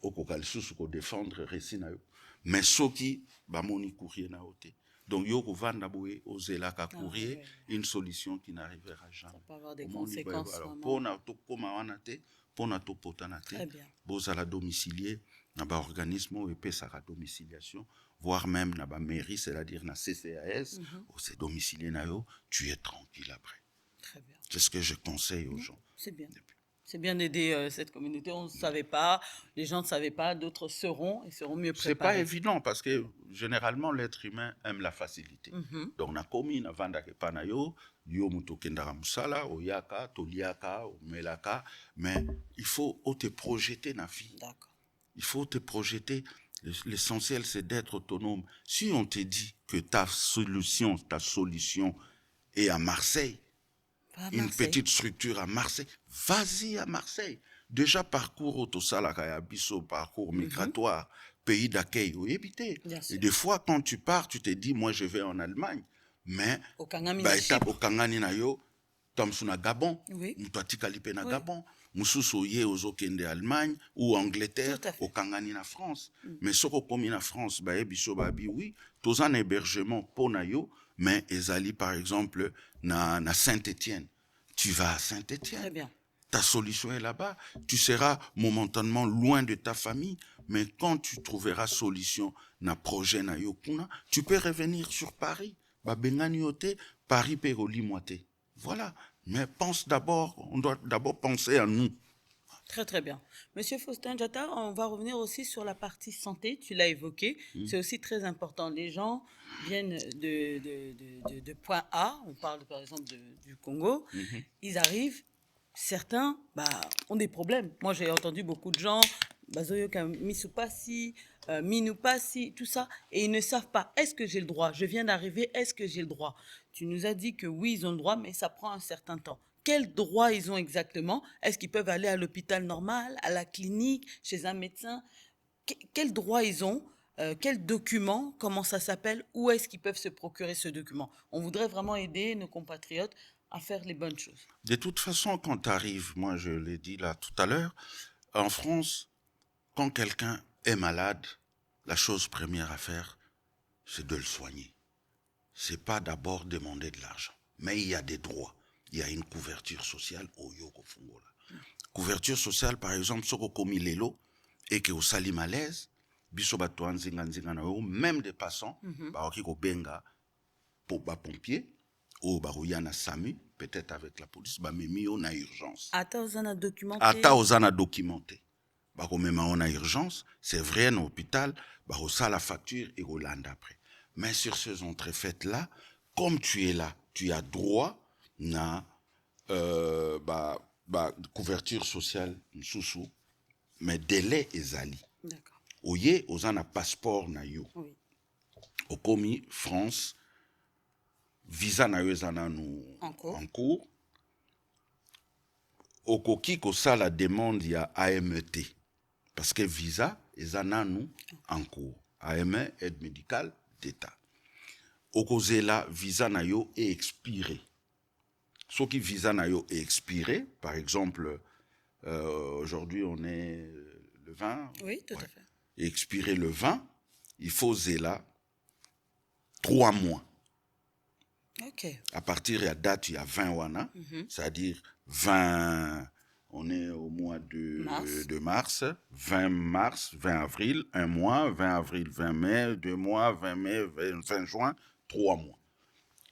okokal susu ko défendre récit na yo. Mais soki ba moni courrier na ote. Donc yo ko vanda boye ozela ka courrier, une solution qui n'arrivera jamais. Ça peut avoir des conséquences. Alors pour na to koma wana te, pour na to potana te, bozala domicilié na ba organisme et pesa ka domiciliation, voire même na ba mairie, c'est-à-dire na CCAS, ou c'est domicilié na yo, tu es tranquille après. Très bien. C'est ce que je conseille aux gens. C'est bien. C'est bien d'aider cette communauté. On ne savait pas, les gens ne savaient pas, d'autres sauront et seront mieux C'est pas préparés. évident parce que généralement l'être humain aime la facilité. Donc na komi na vanda ke pana yo muto kendara musala oyaka toliaka omelaka, mais il faut te projeter na vie. D'accord. Il faut te projeter. L'essentiel c'est d'être autonome. Si on te dit que ta solution est à Marseille, une petite structure à Marseille, vas-y à Marseille. Déjà parcours autosala kaya biso, parcours migratoire, pays d'accueil ou éviter. Et des fois quand tu pars, tu te dis moi je vais en Allemagne, mais étape au Kangani na yo, tamsuna Gabon, mutatika lipe na Gabon, mususu ye ozokende Allemagne ou Angleterre, au Kangani na France. Mais soko komi na France, ba biso ba bi oui, tozan hébergement pour na yo, mais ezali par exemple na Saint-Étienne. Tu vas à Saint-Étienne. Très bien. Ta solution est là-bas. Tu seras momentanément loin de ta famille, mais quand tu trouveras solution na projet na yokuna, tu peux revenir sur Paris. Ba bengani yote, Paris pe moite. Voilà. Mais on doit d'abord penser à nous. Très très bien. Monsieur Faustin Diatta, on va revenir aussi sur la partie santé, tu l'as évoqué, c'est aussi très important. Les gens viennent de point A, on parle par exemple du Congo, ils arrivent, certains ont des problèmes. Moi j'ai entendu beaucoup de gens, Bazoyoka Misupasi, Minupasi, tout ça, et ils ne savent pas, est-ce que j'ai le droit? Je viens d'arriver, est-ce que j'ai le droit? Tu nous as dit que oui, ils ont le droit, mais ça prend un certain temps. Quels droits ils ont exactement? Est-ce qu'ils peuvent aller à l'hôpital normal, à la clinique, chez un médecin? Quels droits ils ont? Quel document? Comment ça s'appelle? Où est-ce qu'ils peuvent se procurer ce document? On voudrait vraiment aider nos compatriotes à faire les bonnes choses. De toute façon, quand tu arrives, moi je l'ai dit là tout à l'heure, en France, quand quelqu'un est malade, la chose première à faire, c'est de le soigner. C'est pas d'abord demander de l'argent, mais il y a des droits. Il y a une couverture sociale au Yoko Fungola. Couverture sociale, par exemple, soko komi lelo, et que au sali malaise, biso bato anzinga na yo, même des passants, baoki ko benga pour ba pompier, ou barouya SAMU, peut-être avec la police, ba memi yo na urgence. Ata ozana documenté. Ata ozana documenté. Bako mema on a urgence, c'est vrai, dans l'hôpital, bako ça la facture et au land après. Mais sur ces entrefaites-là, comme tu es là, tu as droit na couverture sociale sous mais délai ezali. D'accord. Oye ozana passeport na yo. Oui. Okomi France visa na yo ezana en cours. Okoki ko ça la demande ya AMT parce que visa ezana nous en cours. AME aide médicale d'État. Okozela visa na yo est expiré. Ce qui visa na yo est expiré, par exemple, aujourd'hui on est le 20. Oui, tout à fait. Expiré le 20, il faut zéla 3 mois. Ok. À partir de la date, il y a 20 wana, c'est-à-dire 20, on est au mois de mars, 20 mars, 20 avril, 1 mois, 20 avril, 20 mai, 2 mois, 20 mai, 20 juin, 3 mois.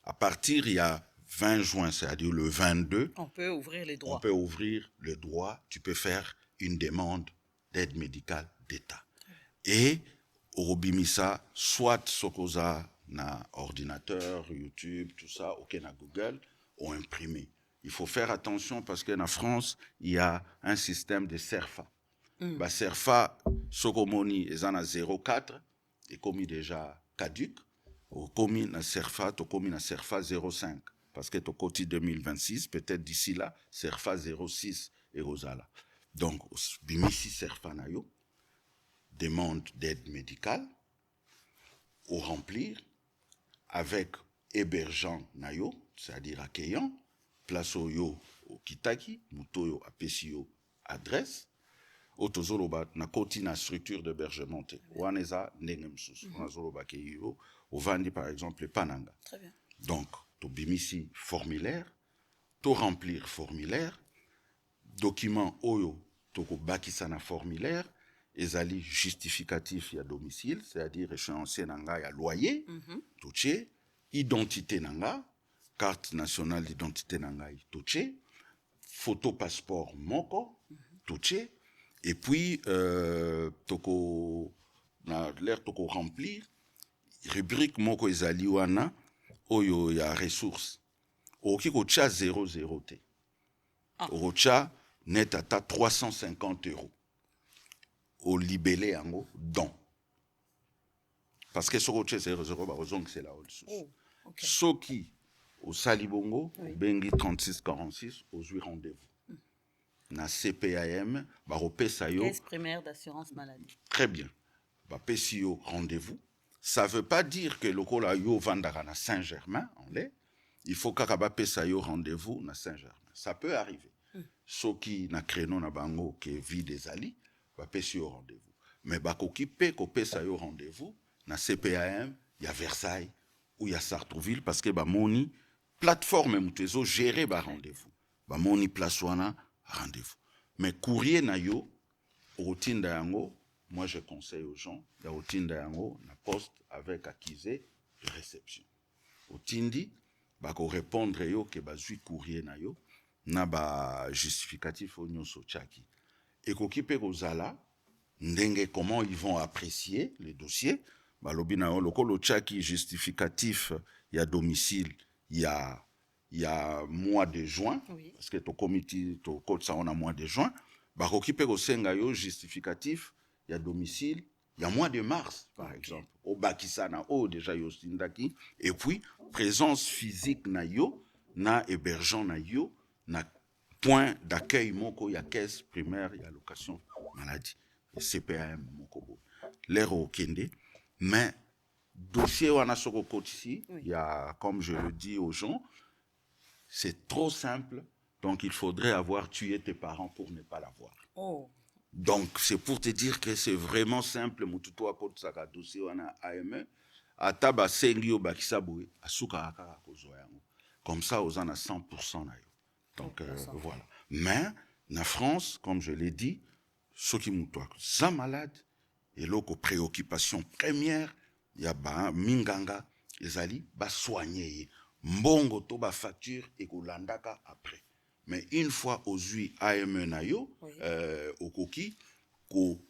À partir, il y a 20 juin, c'est-à-dire le 22, on peut ouvrir les droits. On peut ouvrir le droit, tu peux faire une demande d'aide médicale d'État. Et au Bimisa, soit Sokoza na ordinateur, YouTube, tout ça, ok na Google, ou imprimé. Il faut faire attention parce qu'en France, il y a un système de CERFA. Bah, CERFA, Sokomoni, est en 0,4, et commis déjà caduc, ou commis na CERFA, to commis na CERFA 0,5. Parce que au côté 2026, peut-être d'ici là, CERFA 06 et Rosala. Donc, Bimisi CERFA Nayo, demande d'aide médicale, au remplir, avec hébergeant Nayo, c'est-à-dire accueillant, place au yo au Kitaki, Mutoyo à Pesio, adresse, au Tozoloba, na côté na structure d'hébergement, Waneza, Nengemsus, Wanazoloba Keyo, au Vandi par exemple, le Pananga. Très bien. Donc, to bimisi formulaire, to remplir formulaire, document oyo, to ko bakisa na formulaire, ezali justificatif ya domicile, c'est-à-dire échéancier nanga ya loyer, touché, identité nanga, carte nationale d'identité nanga touché, photo passeport moko, touché, et puis toko na l'air toko remplir rubrique moko ezali wana oyo ya ressources. Oki kocha 00 te. Okocha net ata 350 €. Au libellé yango don. Parce que ce que c'est 00 ba ozong c'est la haute source. Oh, okay. Soki au Salibongo, Oui. bengi 3646 aux 8 rendez-vous. Na CPAM, ba repesa yo Caisse primaire d'assurance maladie. très bien. Ba pesi yo rendez-vous. Ça veut pas dire que lokola yo vandaka na Saint-Germain en lait, il faut kaka ba pesa yo rendez-vous na Saint-Germain. Ça peut arriver. Soki na créneau na bango ke vide ezali, ba pesi yo rendez-vous. Mais ba koki pe ko pesa yo rendez-vous na CPAM, il y a Versailles ou il y a Sartrouville parce que ba moni plateforme mutezo gérer ba rendez-vous. Ba moni place wana rendez-vous. Mais courrier na yo rotinda yango, moi je conseille aux gens ya rotinda yango na poste avec accusé de réception. Otindi ba ko répondre yo ke bazui courrier na yo na ba justificatif o nyonso tchaki. Et koki pe kozala ndenge comment ils vont apprécier les dossiers. Balobi na yo lokolo tchaki justificatif ya domicile il y a mois de juin, Oui. parce que ton comité to code ça on a mois de juin, ba koki pe kosenga yo justificatif ya domicile il y a mois de mars par exemple. Au bakisa na o déjà yo sindaki et puis présence physique na yo na hébergeant na yo na point d'accueil moko ya caisse primaire ya location maladie et CPAM moko bo l'air au kende mais dossier wana soko kotisi il y a comme je le dis aux gens c'est trop simple donc il faudrait avoir tué tes parents pour ne pas l'avoir. Oh. Donc c'est pour te dire que c'est vraiment simple mututo akotsaka dossier wana AME ataba sengi yo bakisa boye asuka kaka kozwa yango comme ça aux en a 100% na yo. Donc voilà. Mais na France, comme je l'ai dit, ceux qui moutoient ça malade et l'autre préoccupation première, il y a ba minganga, ezali ba soigner mbongo to ba facture et kolandaka après. Mais une fois aux ui AME na yo, okoki ko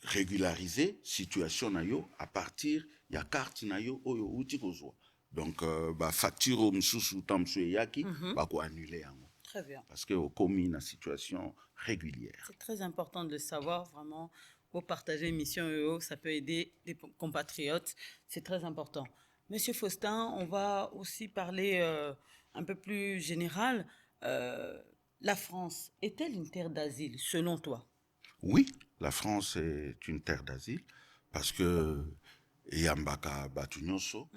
régulariser situation na yo à partir ya carte na yo oyo uti kozwa. Donc ba facture o msusu tamsu yaki ba ko annuler yango. Très bien. Parce qu'au commis une situation régulière. C'est très important de le savoir, vraiment. Pour partager une mission EO, ça peut aider les compatriotes. C'est très important. Monsieur Faustin, on va aussi parler un peu plus général. La France est-elle une terre d'asile, selon toi? Oui, la France est une terre d'asile parce que yambaka batu nyonso,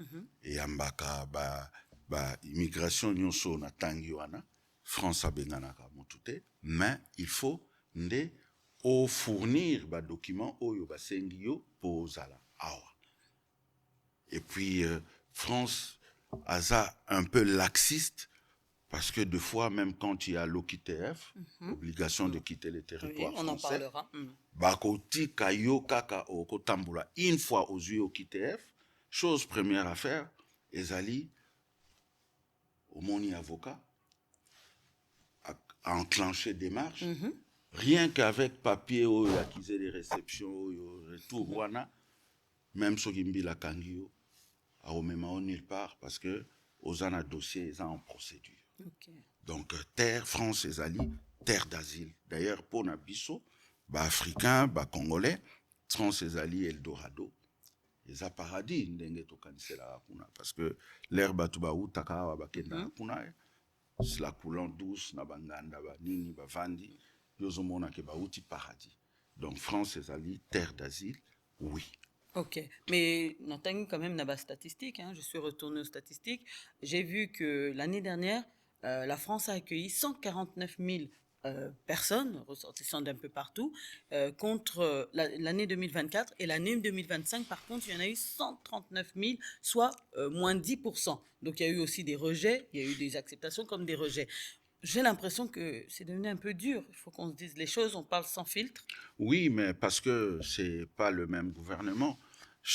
yambaka ba immigration nyonso na tangi wana. France a benganaka motute, mais il faut nde au fournir ba document oyo ba sengi yo po zala awa. Et puis France aza un peu laxiste parce que deux fois même quand il y a l'OQTF, obligation de quitter le territoire on français, en parlera. bakoti kayo kaka okotambula une fois aux OQTF, chose première à faire, ezali au moni avocat à enclencher des démarches, rien qu'avec papier ou accusé de réception ou retour wana, même ce qui me la kangio, à au nulle part parce que aux an dossier ils en procédure. Okay. Donc terre France ezali terre d'asile. D'ailleurs pour nabiso, ba africain, ba congolais, France ezali Eldorado. Eza paradis ndenge to kanisela kuna parce que l'air batu ba utaka ba kenda kuna. C'est la coulant douce na banganda ba nini ba vandi yozomona ke ba uti paradis. Donc France ezali terre d'asile, oui. Ok, mais n'entends quand même n'a statistique. Hein. Je suis retourné aux statistiques. J'ai vu que l'année dernière, la France a accueilli 149 000 personnes ressortissantes d'un peu partout contre l'année 2024 et l'année 2025. Par contre, il y en a eu 139 000, soit moins 10%. Donc il y a eu aussi des rejets, il y a eu des acceptations comme des rejets. J'ai l'impression que c'est devenu un peu dur. Il faut qu'on se dise les choses, on parle sans filtre. Oui, mais parce que c'est pas le même gouvernement.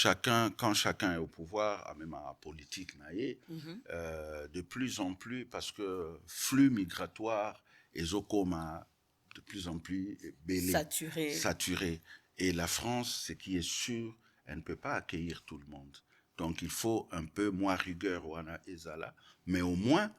Quand chacun est au pouvoir, même à la politique, de plus en plus, parce que flux migratoire ezokoma de plus en plus belé, saturé. Et la France, ce qui est sûr, elle ne peut pas accueillir tout le monde. Donc il faut un peu moins rigueur wana ezala, mais au moins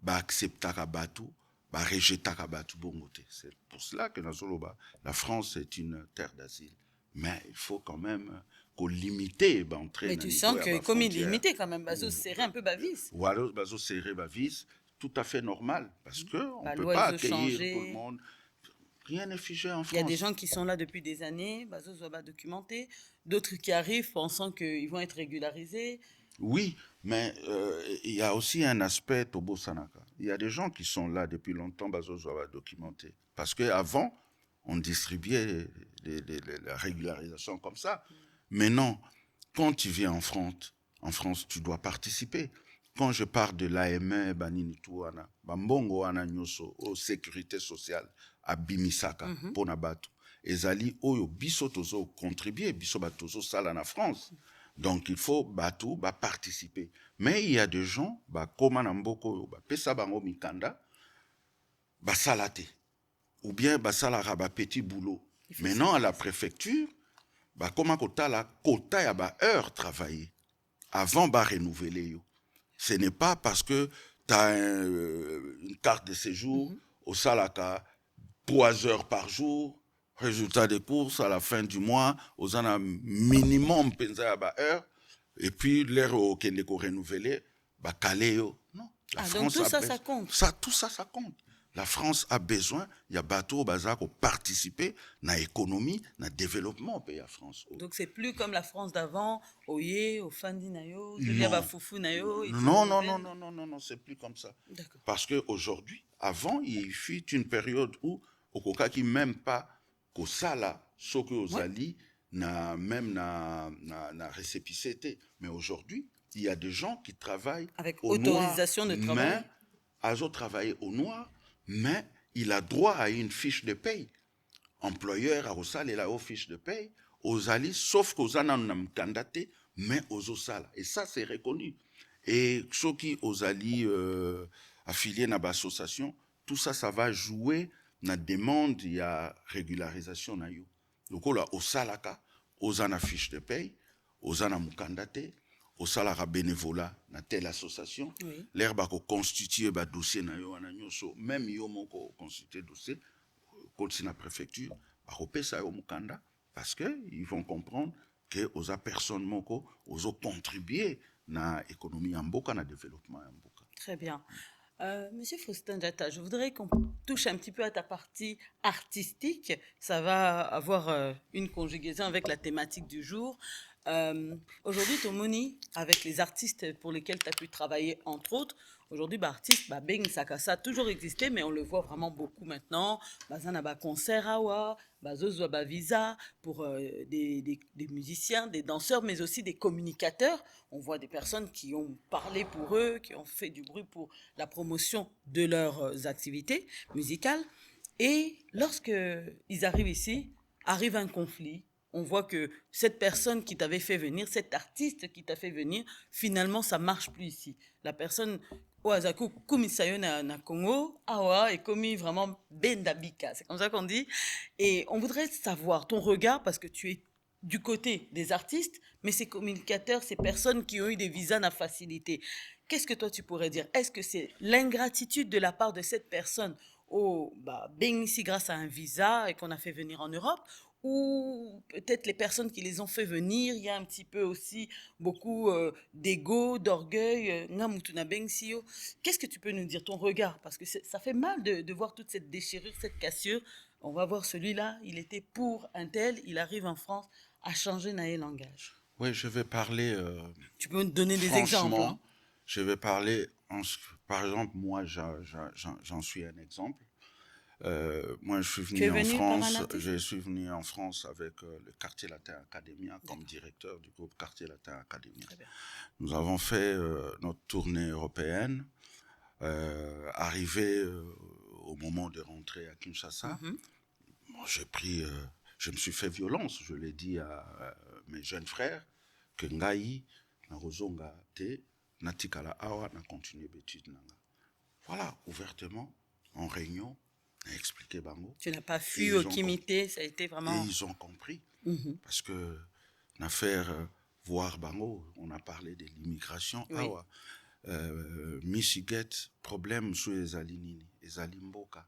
accepter batu, rejeter batu bongote. C'est pour cela que la France est une terre d'asile. Mais il faut quand même qu'on limite l'entrée. Mais tu sens que comme il est limité quand même, bazo serré un peu bavis. Voilà, bazo serré bavis, tout à fait normal, parce qu'on ne peut pas accueillir tout le monde. Rien n'est figé en France. Il y a des gens qui sont là depuis des années, bazo soit documenté, d'autres qui arrivent pensant qu'ils vont être régularisés. Oui, mais il y a aussi un aspect Tobo Sanaka. Il y a des gens qui sont là depuis longtemps, bazo soit documenté. Parce qu'avant, on distribuait la régularisation comme ça. Mais non, quand tu viens en France, tu dois participer. Quand je parle de l'AME, Baninituana, Bambongo Ana Nyoso, aux sécurité sociale, à Bimisaka, Ponabatu, Ezali, Oyo, Biso Tozo contribuer, Biso Batozo Sala en France. Donc il faut Batu, participer. Mais il y a des gens, comme Namboko, Pesa Bango Mikanda, Salate. Ou bien basalara petit boulot. Maintenant, à la préfecture, comment quota la quota ya heure travailler avant renouveler. Ce n'est pas parce que tu as une carte de séjour au salaka 3 heures par jour, résultat des courses à la fin du mois, aux ana minimum penza ya heure, et puis l'heure au kendeko renouveler, kaléo. Non. La France donc tout ça, ça compte. Tout ça, ça compte. La France a besoin, il y a bateau bazar pour participer dans l'économie, dans le développement au pays de France. Donc c'est plus comme la France d'avant, Oye, Ofandi Nayo, Julia Foufou Nayo. Non, c'est plus comme ça. Parce qu'aujourd'hui, avant, il fut une période où, au Koka qui même pas qu'au Sala, ce que aux Ali, même na récépissé. Mais aujourd'hui, il y a des gens qui travaillent avec au autorisation noir, de travail. Mais ils ont travaillé au noir. Mais il a droit à une fiche de paye. Employeur a aussi la fiche de paye, aux alliés, sauf qu'aux anam candidaté, mais aux osala. Et ça, c'est reconnu. Et ceux qui aux alliés affiliés à l'association, tout ça, ça va jouer dans la demande, il y a régularisation. Donc, là, au salaka, aux ana fiche de paye, aux anam candidaté, au salaire bénévolat dans telle association, l'air va constituer un dossier na yo ananyoso, même yo moko constituer dossier, continue la préfecture, va repérer ça au mukanda, parce que ils vont comprendre que aux personnes moko, aux contribuer na économie en boka, na développement en boka. Très bien. Monsieur Faustin Diatta, je voudrais qu'on touche un petit peu à ta partie artistique. Ça va avoir une conjugaison avec la thématique du jour. Aujourd'hui, Tomoni, avec les artistes pour lesquels tu as pu travailler, entre autres, aujourd'hui, artiste, Beng Sakasa a toujours existé, mais on le voit vraiment beaucoup maintenant. Bazana ba concert awa, bazozo ba visa pour des musiciens, des danseurs, mais aussi des communicateurs. On voit des personnes qui ont parlé pour eux, qui ont fait du bruit pour la promotion de leurs activités musicales. Et lorsque ils arrivent ici, arrive un conflit. On voit que cette personne qui t'avait fait venir, cet artiste qui t'a fait venir, finalement, ça ne marche plus ici. La personne, Oazaku, Kumisayo na Congo, Awa, est commis vraiment Bendabika. C'est comme ça qu'on dit. Et on voudrait savoir ton regard, parce que tu es du côté des artistes, mais ces communicateurs, ces personnes qui ont eu des visas à facilité. Qu'est-ce que toi, tu pourrais dire? Est-ce que c'est l'ingratitude de la part de cette personne, ben ici grâce à un visa et qu'on a fait venir en Europe, ou peut-être les personnes qui les ont fait venir, il y a un petit peu aussi beaucoup d'ego, d'orgueil. Qu'est-ce que tu peux nous dire, ton regard? Parce que ça fait mal de voir toute cette déchirure, cette cassure. On va voir celui-là, il était pour un tel, il arrive en France à changer naé langage. Oui, je vais parler... tu peux nous donner des exemples, hein? Je vais parler... par exemple, moi, j'en suis un exemple. Moi, je suis venu en France avec le Quartier Latin Academia comme directeur du groupe Quartier Latin Academia. Nous avons fait notre tournée européenne, arrivé au moment de rentrer à Kinshasa. Bon, je me suis fait violence, je l'ai dit à mes jeunes frères, que Ngai, na rozonga te, na tikala awa, na continuer l'étude nanga. Voilà, ouvertement, en réunion, expliqué bango. Tu n'as pas fui au Kimité, ça a été vraiment... Et ils ont compris. Parce que l'affaire voir bango, on a parlé de l'immigration. Oui. Awa, Michigan, problème sur les alinini, les alimboka,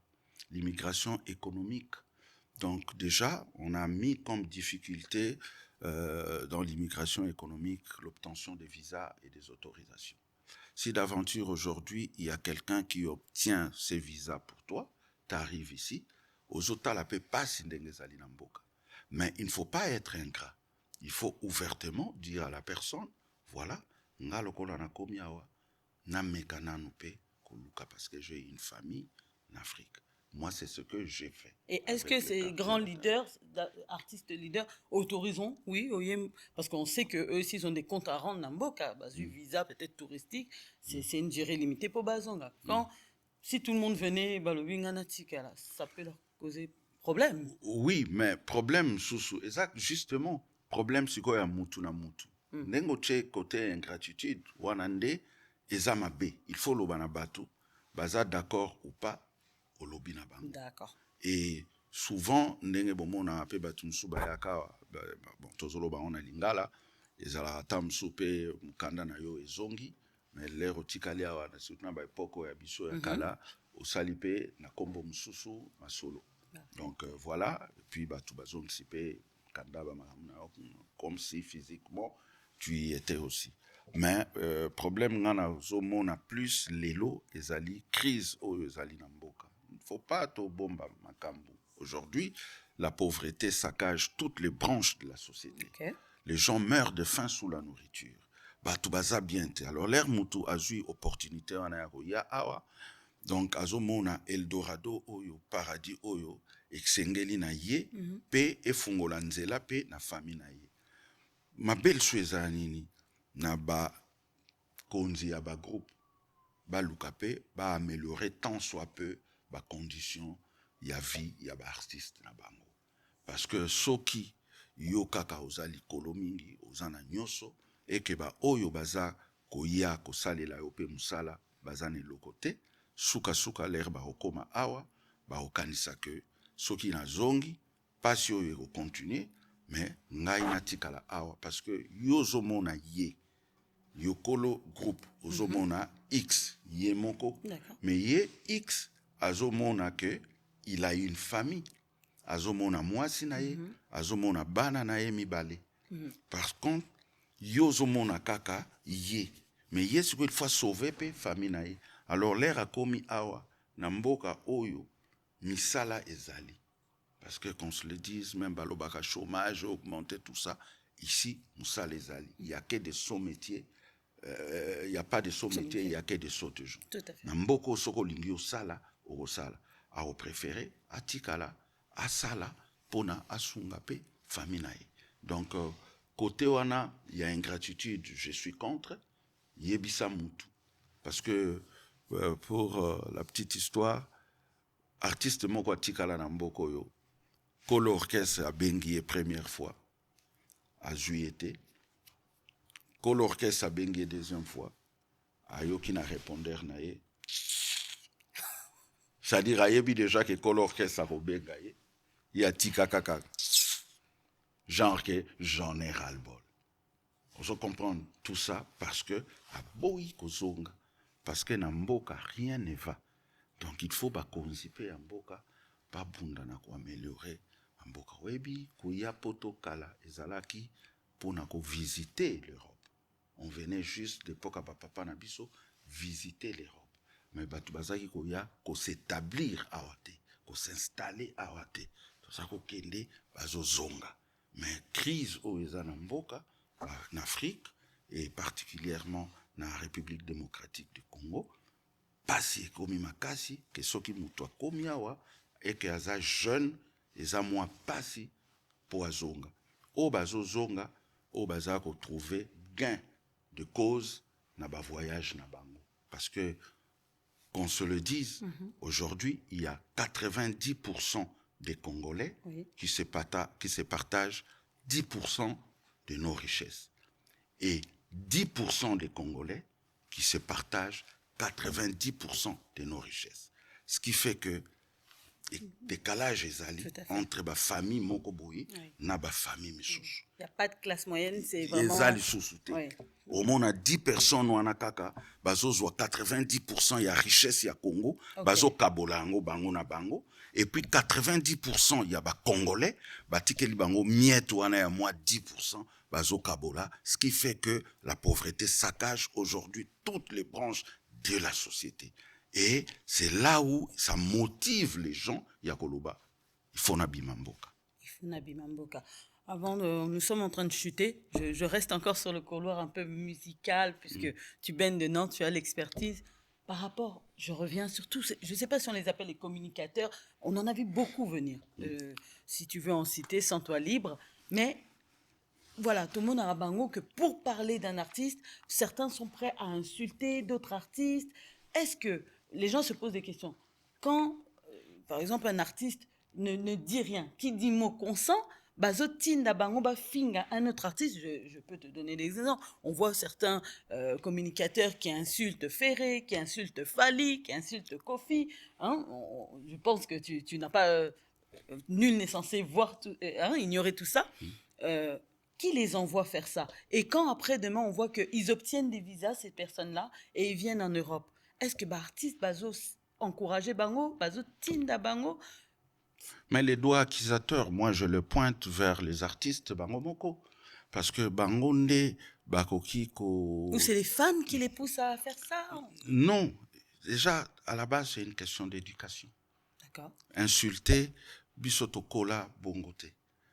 l'immigration économique. Donc déjà, on a mis comme difficulté dans l'immigration économique l'obtention des visas et des autorisations. Si d'aventure aujourd'hui, il y a quelqu'un qui obtient ces visas pour toi, tu arrives ici, aux autres, la paix passe mboka. Mais il ne faut pas être ingrat. Il faut ouvertement dire à la personne, voilà, parce que j'ai une famille en Afrique. Moi, c'est ce que j'ai fait. Et est-ce que ces grands leaders, artistes leaders, autorisent, oui, parce qu'on sait qu'eux aussi, ils ont des comptes à rendre dans Mboka, du visa peut-être touristique, c'est une durée limitée pour Bazonga. Si tout le monde venait, ça peut leur causer problème. Oui, mais problème, exact, justement, problème, c'est quoi, mutu na mutu. Nengo tche côté ingratitude, wanande, ezama B. Il faut l'obana batu, baza d'accord ou pas, au lobby na bango. D'accord. Et souvent, ndenge bomo na pe batu msu bayaka, bon, tozolo ba on a lingala, ezala tamsu pe mukanda na yo ezongi, mais l'air otikali awa, na surtout na ba epoko ya biso ya kala, osali pe na kombo msusu masolo. Donc voilà, et puis batu bazongi si pe kanda ba makamuna, comme si physiquement tu y étais aussi. Mais problème ngana zomona plus lelo ezali crise o ezali na mboka. Il ne faut pas to bomba makambu. Aujourd'hui, la pauvreté saccage toutes les branches de la société. Okay. Les gens meurent de faim sous la nourriture. Batu baza bien te. Alors l'air mutu azui opportunité en ya awa. Donc azomona Eldorado oyo paradis oyo exengeli na ye pe efungola nzela pe na famille na ye. Ma belle soueza nini na ba konzi ya ba groupe ba lukape ba améliorer tant soit peu ba condition ya vie ya ba artiste na bango. Parce que soki yo kaka ozali kolomingi ozana nyoso et que ba oyo baza koya kosalela yo pe musala baza ne lokote suka l'air ba okoma awa ba okanisa que soki na zongi pasi oyo ko continuer mais ngai natikala awa parce que yozomona ye yokolo groupe ozomona X ye moko mais ye X azomona que il a une famille azomona mwasi na ye azomona bana na ye mibale par contre yozomona kaka ye mais ye siko il faut sauver pe famille na ye alors l'air a komi awa na mboka oyo misala ezali. Parce que qu'on se le dise, même balobaka chômage, augmenter tout ça, ici, Moussa les ali. Il n'y a que des sauts métiers, il n'y a pas de sauts métiers, il n'y a que des sauts gens. Tout à fait. Namboko soko lingio sala, oro sala. A au préféré, a tikala, a sala, pona, a sungape, faminae. Donc, côté wana, il y a ingratitude, je suis contre, yebisa mutu. Parce que, pour la petite histoire, artiste moko tikala na mboko yo, Kolo Orchestre a bengi première fois, a juillet. Kolo Orchestre a bengi deuxième fois, a yoki na répondeur na ye. C'est-à-dire, a yebi déjà que Kolo Orchestre a benga ye. Y a tika kaka. Genre que j'en ai ras-le-bol. On se comprend tout ça parce que, a boi kozonga, parce que na mboka rien ne va. Donc il faut ba konzipe ya mboka, pas bunda na ko améliorer. Mboka webi kuya poto kala ezalaki pona ko visiter l'Europe. On venait juste d'époque à papa na biso visiter l'Europe. Mais batu bazaki koya ko s'établir à Wate, ko s'installer à Wate. Tout ça ko kende bazo zonga. Mais crise o ezana mboka en Afrique et particulièrement dans la République démocratique du Congo, pasi komi makasi que soki mutu akomi awa et que aza jeune eza mwa pasi po azonga o bazo zonga o baza ko trouver gain de cause na ba voyage na bango parce que qu'on se le dise aujourd'hui il y a 90% des Congolais qui se partagent 10% de nos richesses et 10% des Congolais qui se partagent 90% de nos richesses, ce qui fait que décalage ezali entre famille moko boye na famille misusu. Il n'y a pas de classe moyenne, c'est vraiment... Ezali lisusu te. Au moins, on a 10 personnes wana kaka, bazozwa 90% ya richesse ya Congo, bazo kabola yango bango na bango, et puis 90% ya ba Congolais, batikeli bango miette wana ya moi 10%, bazo kabola, ce qui fait que la pauvreté saccage aujourd'hui toutes les branches de la société. Et c'est là où ça motive les gens, Yakoloba. Il faut nabima mboka. Il faut nabima mboka. Avant, nous sommes en train de chuter. Je reste encore sur le couloir un peu musical, puisque tu baignes dedans, tu as l'expertise. Par rapport, je reviens surtout, je ne sais pas si on les appelle les communicateurs, on en a vu beaucoup venir. Si tu veux en citer, sens-toi libre. Mais voilà, tout le monde a un bango que pour parler d'un artiste, certains sont prêts à insulter d'autres artistes. Est-ce que les gens se posent des questions? Quand, par exemple, un artiste ne dit rien, qui dit mot consent, bazotinda bango ba finga un autre artiste, je peux te donner des exemples. On voit certains communicateurs qui insultent Ferré, qui insultent Fali, qui insultent Kofi. Hein? Je pense que tu n'as pas... nul n'est censé voir ignorer tout ça. Qui les envoie faire ça? Et quand après, demain, on voit qu'ils obtiennent des visas, ces personnes-là, et ils viennent en Europe, est-ce que artiste bazo encourager bango, bazo tinda bango? Mais les doigts accusateurs, moi je le pointe vers les artistes bango moko, parce que bango nde bakoki ko... Ou c'est les fans qui les poussent à faire ça? Non, déjà à la base c'est une question d'éducation. D'accord. Insulter bisotokola bongote,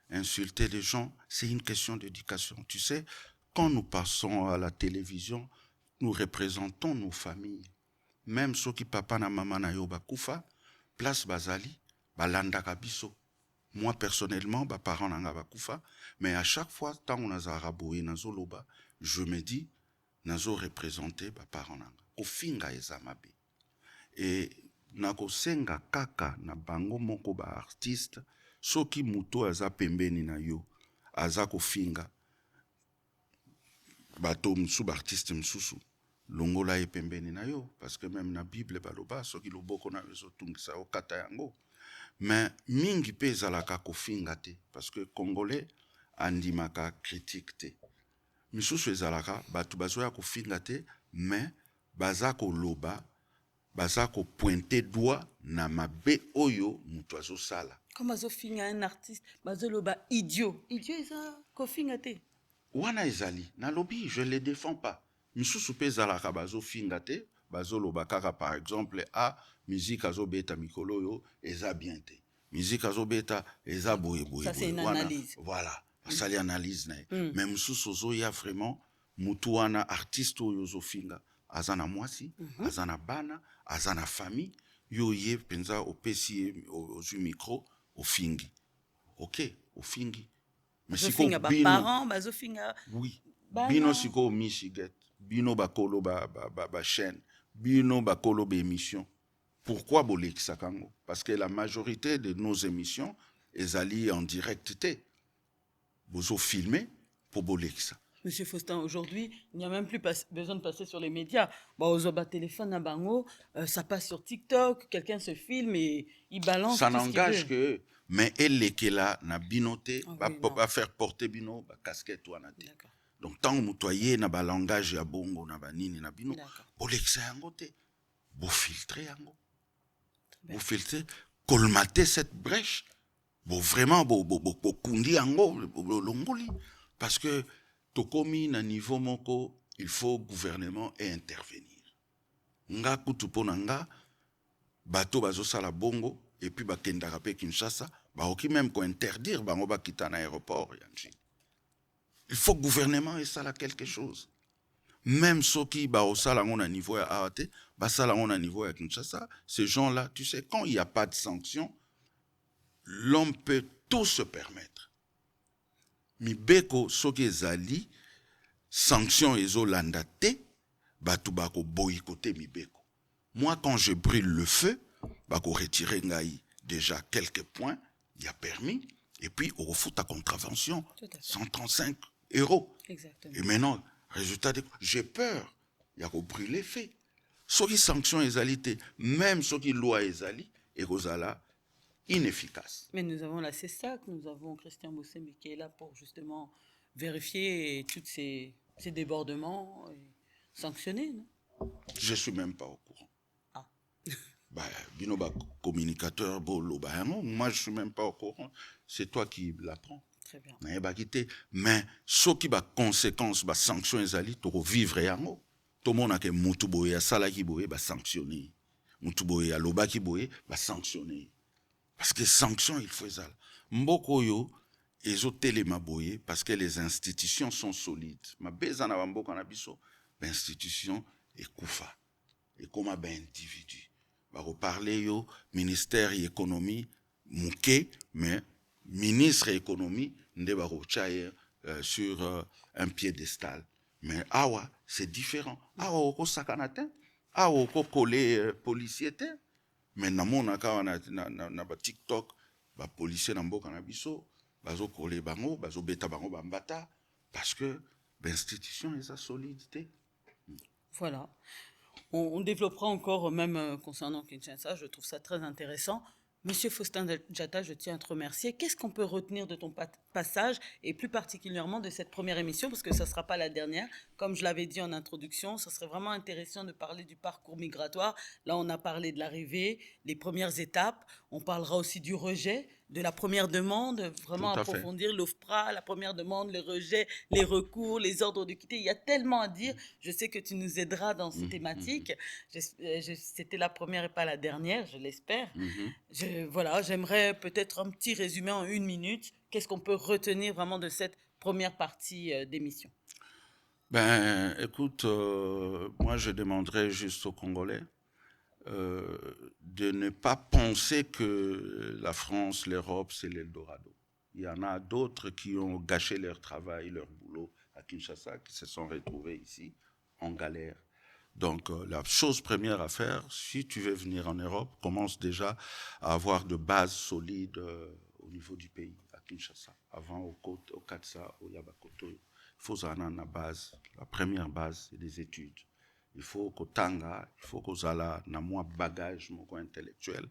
insulter les gens, c'est une question d'éducation. Tu sais, quand nous passons à la télévision, nous représentons nos familles. Même ceux qui papa na maman na yo bakufa, place bazali, balandaka biso. Moi personnellement, ba parents nanga bakufa, mais à chaque fois tant on a zaraboé nazo loba, je me dis nazo représenter ba parents nanga. Ofinga ezamabe. Et nako senga kaka na bango moko ba artiste, soki muto aza pembeni na yo, aza kofinga bato msu ba artiste msusu. Longola e pembeni na yo, parce que même na Bible baloba soki loboko na yo tungisa okata yango. Mais mingi pe ezalaka kofinga te, parce que Congolais andimaka critique te. Misusu ezalaka batu bazoya kofinga te, mais baza ko loba, baza ko pointer doigt na mabe oyo mutu azosala. Comme azofinga un artiste, bazo loba idiot. Idiot eza kofinga te. Wana ezali, na lobi, je les défends pas. Misusu pe zalaka bazo finga te, bazo loba kaka par exemple, musique azo beta mikolo yo, eza bien te. Musique azo beta, eza boye boye. Ça c'est une analyse. Voilà, ça c'est l'analyse. Mais misusu ozo ya vraiment, mutu wana artiste oyo zo finga, azana mwasi, azana bana, azana famille, yo ye penza opesi ozu micro, ofingi. Ok, ofingi. Mais siko bino... parents, bazo finga... Oui. Bino siko Michigan. Bino bakolo ba chaîne, bino bakolo ba émission. Pourquoi bolekisa kango? Parce que la majorité de nos émissions ezali en direct té. Bozo filmer pour bolekisa. Monsieur Faustin, aujourd'hui, il n'y a même plus besoin de passer sur les médias. Ozoba téléphone à bango, ça passe sur TikTok, quelqu'un se filme et il balance. Ça n'engage que, mais elle est là, na binoté, va faire porter bino, ba casquette ou anate. D'accord. Donc, tant que vous na ba langage ya bongo, na ba nini, na bino, bo lexa yango te, bo filtrer yango. Bo filtrer, colmater cette brèche, bo vraiment, bo kundi yango, bo longoli. Parce que, tokomi na niveau moko, il faut gouvernement et intervenir. Nga kutupona nga, bato bazo sala bongo, et puis ba kendaka pe Kinshasa, ba oki même ko interdire bango ba kita na aéroport yanchi. Il faut que le gouvernement ait ça là quelque chose. Même ceux qui au salon à niveau à AAT, salon à niveau à Kinshasa, ces gens-là, tu sais, quand il n'y a pas de sanctions, l'homme peut tout se permettre. Mi beko soki ezali sanction ezolanda te, batu bako boykoté mi beko. Moi quand je brûle le feu, bako retirer ngai déjà quelques points, il y a permis et puis au fout ta contravention 135 €. Exactement. Et maintenant, résultat j'ai peur, il y a ko brûler fait. Soki sanction ezali te, même soki loi ezali et kozala inefficace. Mais nous avons la CESAC, nous avons Christian Bossembe qui est là pour justement vérifier tous ces débordements et sanctionner, non? Je ne suis même pas au courant. Ah. Bino communicateur, moi je ne suis même pas au courant. C'est toi qui l'apprends. Très bien. Mais ce qui va conséquence, va sanctions ezali, tu vas vivre yango. Tout le monde a que mutuboye, salaki boye, va sanctionner. Mutuboye, alobaki boye, va sanctionner. Parce que sanctions, il faut ça. Mboko yo, ezo telema boye, parce que les institutions sont solides. Ma bezana wa mboko na biso, l'institution est koufa. Et comme un individu. Va reparler yo, ministère de l'économie, mouké, mais ministre de l'économie, nde va rechayer sur un piédestal. Mais awa, c'est différent. Awa, oko sakanate, awa, oko collé policier te. Mais namona ka na ba TikTok, ba policier na mboka na biso, bazo collé bango, bazo beta bango bambata, parce que l'institution est sa solidité. Voilà. On développera encore, même concernant Kinshasa, je trouve ça très intéressant. Monsieur Faustin Djata, je tiens à te remercier. Qu'est-ce qu'on peut retenir de ton passage et plus particulièrement de cette première émission, parce que ça ne sera pas la dernière. Comme je l'avais dit en introduction, ça serait vraiment intéressant de parler du parcours migratoire. Là, on a parlé de l'arrivée, les premières étapes. On parlera aussi du rejet, de la première demande, vraiment approfondir l'OFPRA, la première demande, le rejet, les recours, les ordres de quitter. Il y a tellement à dire. Je sais que tu nous aideras dans ces thématiques. C'était la première et pas la dernière, je l'espère. Voilà, j'aimerais peut-être un petit résumé en 1 minute. Qu'est-ce qu'on peut retenir vraiment de cette première partie d'émission? Écoute, moi je demanderais juste aux Congolais de ne pas penser que la France, l'Europe, c'est l'Eldorado. Il y en a d'autres qui ont gâché leur travail, leur boulot à Kinshasa, qui se sont retrouvés ici en galère. Donc, la chose première à faire, si tu veux venir en Europe, commence déjà à avoir de bases solides au niveau du pays, à Kinshasa. Avant, au Katsa, au Yabakoto, il faut en avoir une base. La première base, c'est des études. Il faut qu'au Tanga, il faut qu'aux ala na moins bagage moko intellectuel,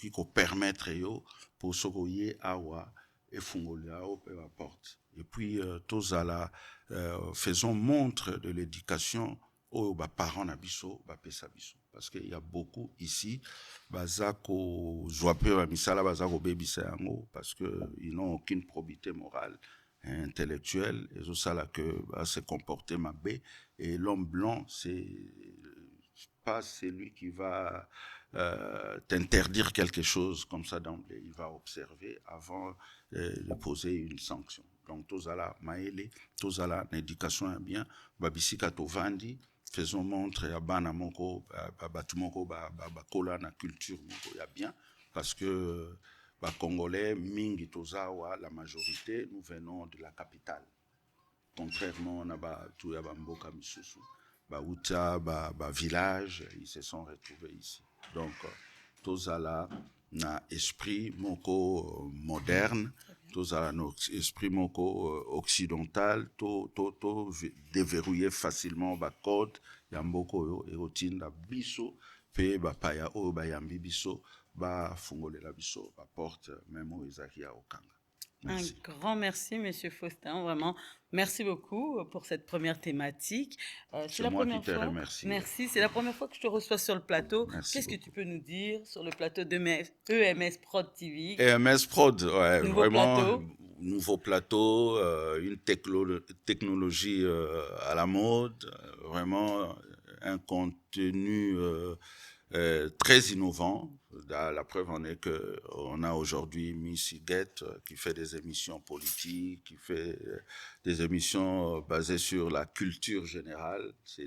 qui ko permettre yo pour sokoye awa et fungolia au la porte. Et puis tous ala faisons montre de l'éducation aux parents na biso, ba pesa biso. Parce qu'il y a beaucoup ici, bazako zoape ba misala bazako bebisa yango parce que ils n'ont aucune probité morale, intellectuelle, et ça là que se comporter mabé. Et l'homme blanc, c'est pas celui qui va t'interdire quelque chose comme ça d'emblée. Il va observer avant de poser une sanction. Donc, tous à la maele, tous à la éducation bien, babisika tovandi, faisons montre à bana moko, batumoko, bakola na culture moko ya bien, parce que Congolais, mingi tozawa, la majorité, nous venons de la capitale. Contrairement à tout ya mboka misusu, uta, village, ils se sont retrouvés ici. Donc, tozala na esprit moko moderne, tozala na esprit moko occidental, to déverrouiller facilement ba code ya mboko yo erotinda biso pe paya o bayambi biso ba fungolela biso ba porte même au ezaki ya okanga. Merci. Un grand merci, Monsieur Faustin, vraiment. Merci beaucoup pour cette première thématique. C'est moi qui te remercie. Merci, c'est la première fois que je te reçois sur le plateau. Qu'est-ce que tu peux nous dire sur le plateau de EMS Prod TV? EMS Prod, ouais, vraiment. Plateau. Nouveau plateau, une technologie à la mode, vraiment un contenu très innovant. La preuve en est qu'on a aujourd'hui Miss Huguette qui fait des émissions politiques, qui fait des émissions basées sur la culture générale. C'est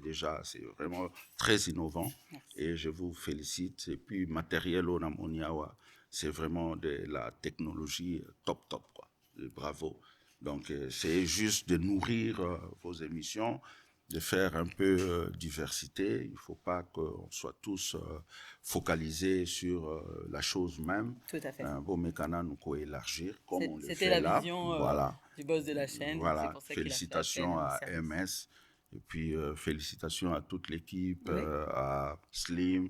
vraiment très innovant. Et je vous félicite. Et puis, matériel Onamoniawa, c'est vraiment de la technologie top, quoi. Bravo. Donc, c'est juste de nourrir vos émissions, de faire un peu diversité. Il ne faut pas qu'on soit tous focalisés sur la chose même. Tout à fait. Bon mécana nous faut élargir comme on le fait C'était là. La vision voilà. Du boss de la chaîne. Voilà. Félicitations à MS. Et puis félicitations à toute l'équipe, à Slim,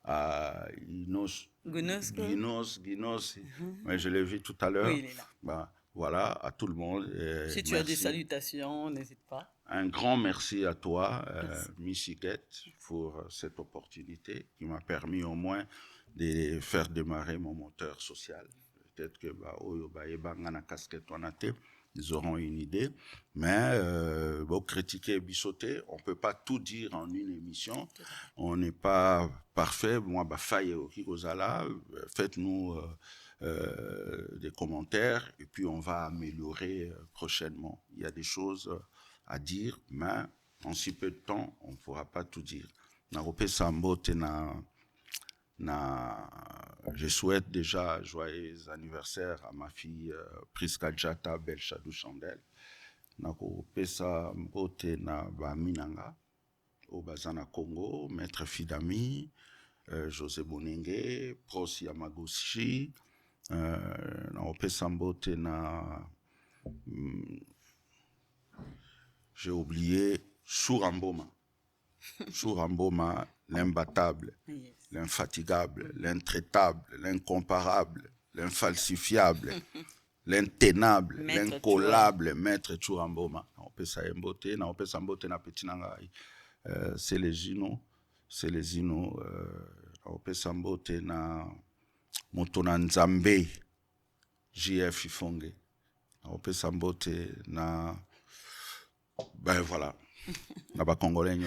à Gunos. Guinos, mais je l'ai vu tout à l'heure. Oui, il est là. Ben, voilà, à tout le monde. Si tu as des salutations, n'hésite pas. Un grand merci à toi, Miss Huguette, pour cette opportunité qui m'a permis au moins de faire démarrer mon moteur social. Peut-être que ils auront une idée, mais critiquer, bissoter, on ne peut pas tout dire en une émission. On n'est pas parfait. Moi, faites-nous des commentaires et puis on va améliorer prochainement. Il y a des choses à dire, mais en si peu de temps, on ne pourra pas tout dire. Je souhaite déjà joyeux anniversaire à ma fille Priska Djata Belchadou Chandel. Nakopesa mbote na baminanga au Bazana Congo, Maître Fidami, José Bonenge, Pros Yamaguchi, nakopesa mbote na j'ai oublié Chouramboma. Chouramboma, l'imbattable, yes. L'infatigable, l'intraitable, l'incomparable, l'infalsifiable, l'intenable, l'incollable, Maître Chouramboma. On peut ça emboter, on peut s'emboter na petit nangai. C'est les Zino, on peut s'emboter na Motona Nzambe, JF Ifonge. On peut s'emboter na ben voilà.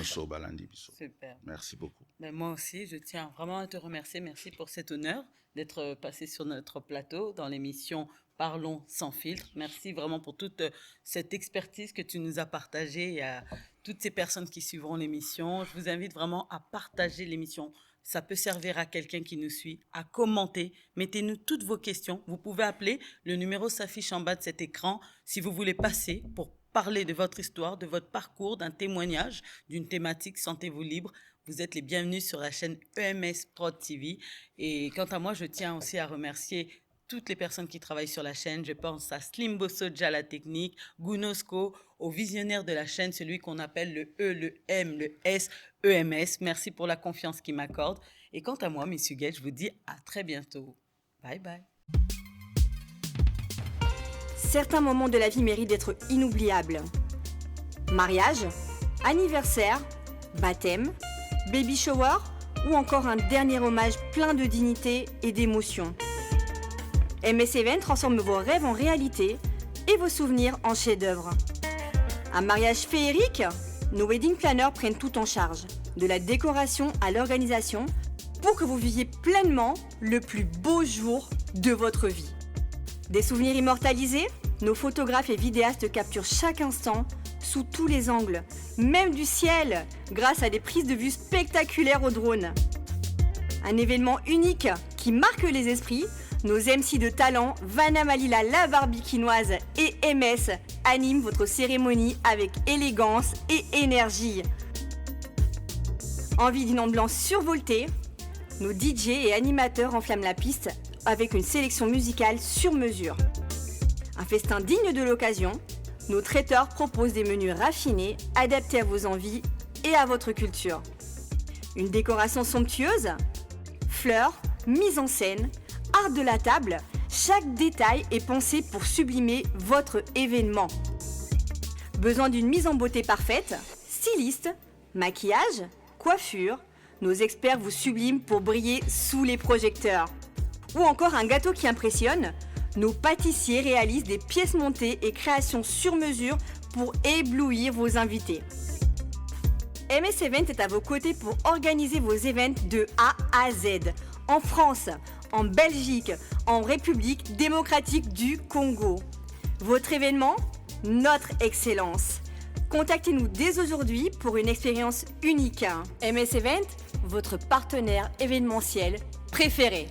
Super. Merci beaucoup. Ben moi aussi, je tiens vraiment à te remercier. Merci pour cet honneur d'être passé sur notre plateau dans l'émission Parlons sans filtre. Merci vraiment pour toute cette expertise que tu nous as partagée et à toutes ces personnes qui suivront l'émission. Je vous invite vraiment à partager l'émission. Ça peut servir à quelqu'un qui nous suit, à commenter. Mettez-nous toutes vos questions. Vous pouvez appeler. Le numéro s'affiche en bas de cet écran si vous voulez passer pour parler de votre histoire, de votre parcours, d'un témoignage, d'une thématique. Sentez-vous libre. Vous êtes les bienvenus sur la chaîne EMS Prod TV. Et quant à moi, je tiens aussi à remercier toutes les personnes qui travaillent sur la chaîne. Je pense à Slim Bosoja, la technique, Gunosco, au visionnaire de la chaîne, celui qu'on appelle le E, le M, le S, EMS. Merci pour la confiance qu'il m'accorde. Et quant à moi, Miss Huguette, je vous dis à très bientôt. Bye bye. Certains moments de la vie méritent d'être inoubliables. Mariage, anniversaire, baptême, baby shower ou encore un dernier hommage plein de dignité et d'émotion. MS Event transforme vos rêves en réalité et vos souvenirs en chefs-d'œuvre. Un mariage féerique, nos wedding planners prennent tout en charge, de la décoration à l'organisation, pour que vous viviez pleinement le plus beau jour de votre vie. Des souvenirs immortalisés, nos photographes et vidéastes capturent chaque instant sous tous les angles, même du ciel, grâce à des prises de vue spectaculaires au drone. Un événement unique qui marque les esprits, nos MC de talent, Vanna Malila la barbikinoise et MS animent votre cérémonie avec élégance et énergie. Envie d'une ambiance survoltée, nos DJ et animateurs enflamment la piste avec une sélection musicale sur mesure. Un festin digne de l'occasion, nos traiteurs proposent des menus raffinés, adaptés à vos envies et à votre culture. Une décoration somptueuse, fleurs, mise en scène, art de la table, chaque détail est pensé pour sublimer votre événement. Besoin d'une mise en beauté parfaite, styliste, maquillage, coiffure, nos experts vous subliment pour briller sous les projecteurs. Ou encore un gâteau qui impressionne, nos pâtissiers réalisent des pièces montées et créations sur mesure pour éblouir vos invités. MS Event est à vos côtés pour organiser vos événements de A à Z, en France, en Belgique, en République démocratique du Congo. Votre événement, notre excellence. Contactez-nous dès aujourd'hui pour une expérience unique. MS Event, votre partenaire événementiel préféré.